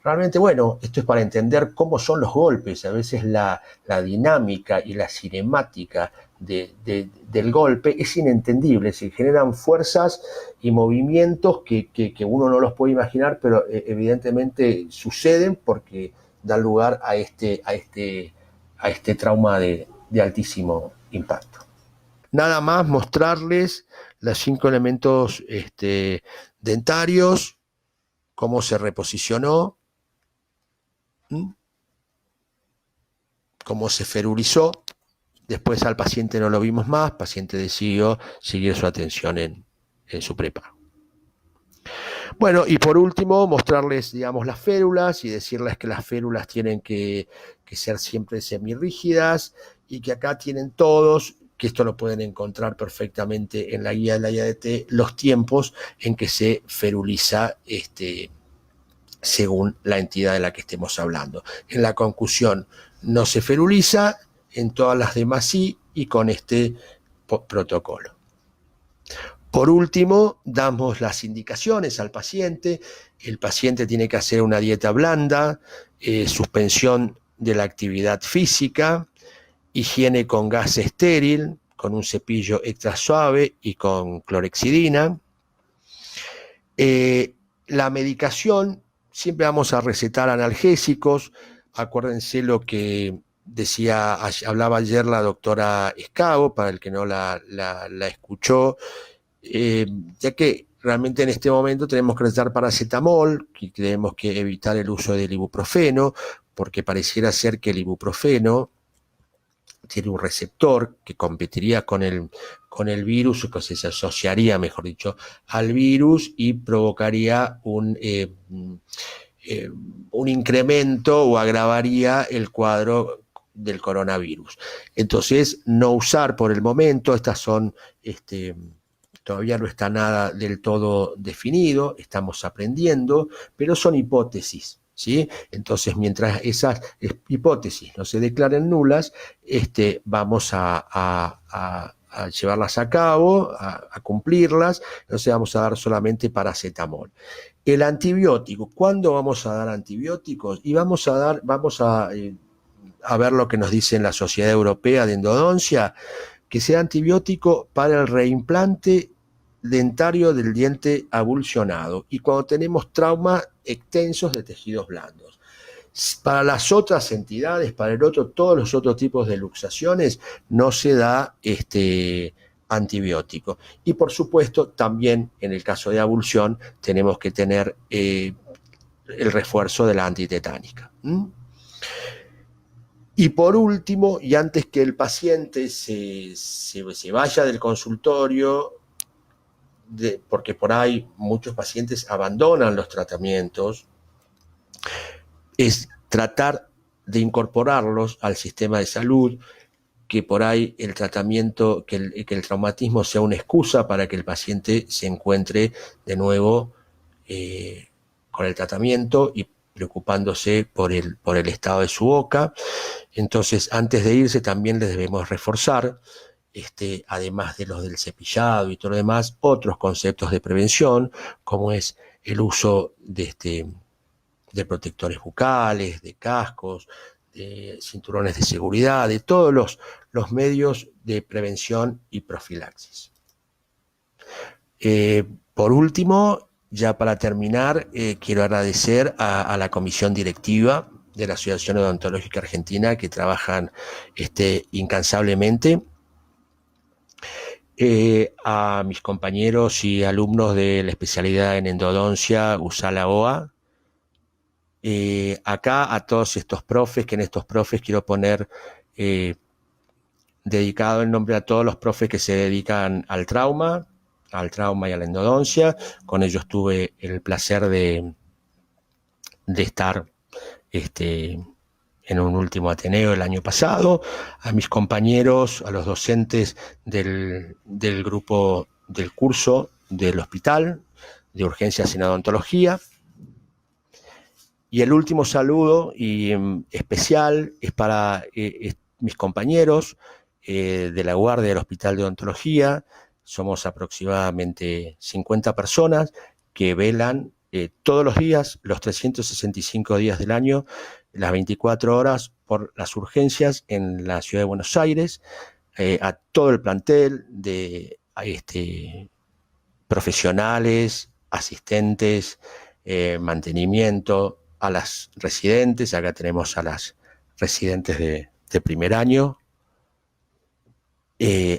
Realmente, bueno, esto es para entender cómo son los golpes, a veces la dinámica y la cinemática del golpe es inentendible, se generan fuerzas y movimientos que uno no los puede imaginar, pero evidentemente suceden porque dan lugar a este trauma de altísimo impacto. Nada más mostrarles los 5 elementos dentarios, cómo se reposicionó, cómo se ferulizó. Después al paciente no lo vimos más, el paciente decidió seguir su atención en su prepa. Bueno, y por último, mostrarles, digamos, las férulas y decirles que las férulas tienen que ser siempre semirrígidas, y que acá tienen todos, que esto lo pueden encontrar perfectamente en la guía de la IADT, los tiempos en que se feruliza según la entidad de la que estemos hablando. En la concusión no se feruliza, en todas las demás sí, y con este protocolo. Por último, damos las indicaciones al paciente. El paciente tiene que hacer una dieta blanda, suspensión de la actividad física, higiene con gas estéril, con un cepillo extra suave y con clorexidina. La medicación, siempre vamos a recetar analgésicos. Acuérdense lo que hablaba ayer la doctora Escavo, para el que no la escuchó, ya que realmente en este momento tenemos que recetar paracetamol, y tenemos que evitar el uso del ibuprofeno, porque pareciera ser que el ibuprofeno tiene un receptor que competiría con el virus, que se asociaría, mejor dicho, al virus, y provocaría un incremento o agravaría el cuadro del coronavirus. Entonces, no usar por el momento. Estas son, todavía no está nada del todo definido, estamos aprendiendo, pero son hipótesis. ¿sí? Entonces, mientras esas hipótesis no se declaren nulas, vamos a llevarlas a cabo, a cumplirlas. Entonces vamos a dar solamente paracetamol. El antibiótico, ¿cuándo vamos a dar antibióticos? Y vamos a ver lo que nos dice en la Sociedad Europea de Endodoncia, que sea antibiótico para el reimplante dentario del diente avulsionado y cuando tenemos traumas extensos de tejidos blandos. Para las otras entidades, todos los otros tipos de luxaciones, no se da antibiótico. Y por supuesto, también en el caso de avulsión, tenemos que tener el refuerzo de la antitetánica. Y por último, y antes que el paciente se vaya del consultorio, porque por ahí muchos pacientes abandonan los tratamientos, es tratar de incorporarlos al sistema de salud, que por ahí el tratamiento, que el traumatismo sea una excusa para que el paciente se encuentre de nuevo con el tratamiento y preocupándose por el estado de su boca. Entonces, antes de irse también les debemos reforzar, además de los del cepillado y todo lo demás, otros conceptos de prevención, como es el uso de protectores bucales, de cascos, de cinturones de seguridad, de todos los medios de prevención y profilaxis. Por último, ya para terminar, quiero agradecer a la comisión directiva de la Asociación Odontológica Argentina, que trabajan incansablemente, a mis compañeros y alumnos de la especialidad en endodoncia USALA OA, acá a todos estos profes, que en estos profes quiero poner dedicado el nombre a todos los profes que se dedican al trauma y a la endodoncia. Con ellos tuve el placer de estar en un último Ateneo el año pasado, a mis compañeros, a los docentes del grupo del curso del hospital de urgencias en odontología. Y el último saludo y especial es para mis compañeros de la guardia del Hospital de Odontología. Somos aproximadamente 50 personas que velan todos los días, los 365 días del año, las 24 horas por las urgencias en la ciudad de Buenos Aires, a todo el plantel de profesionales, asistentes, mantenimiento, a las residentes. Acá tenemos a las residentes de primer año,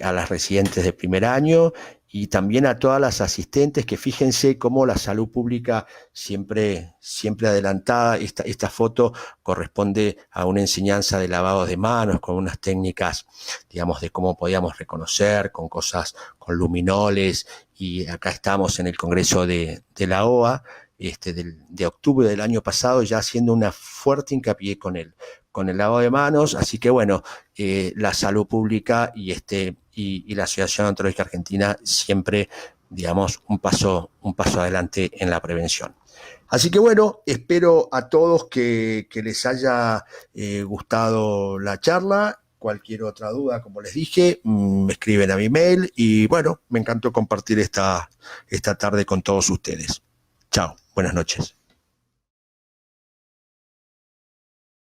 a las residentes de primer año y también a todas las asistentes, que fíjense cómo la salud pública siempre adelantada. Esta foto corresponde a una enseñanza de lavado de manos con unas técnicas, digamos, de cómo podíamos reconocer, con cosas, con luminoles, y acá estamos en el congreso de la OA, de octubre del año pasado, ya haciendo una fuerte hincapié con el lavado de manos. Así que bueno, la salud pública y la Asociación Odontológica Argentina siempre, digamos, un paso adelante en la prevención. Así que bueno, espero a todos que les haya gustado la charla. Cualquier otra duda, como les dije, me escriben a mi mail y bueno, me encantó compartir esta tarde con todos ustedes. Chao, buenas noches.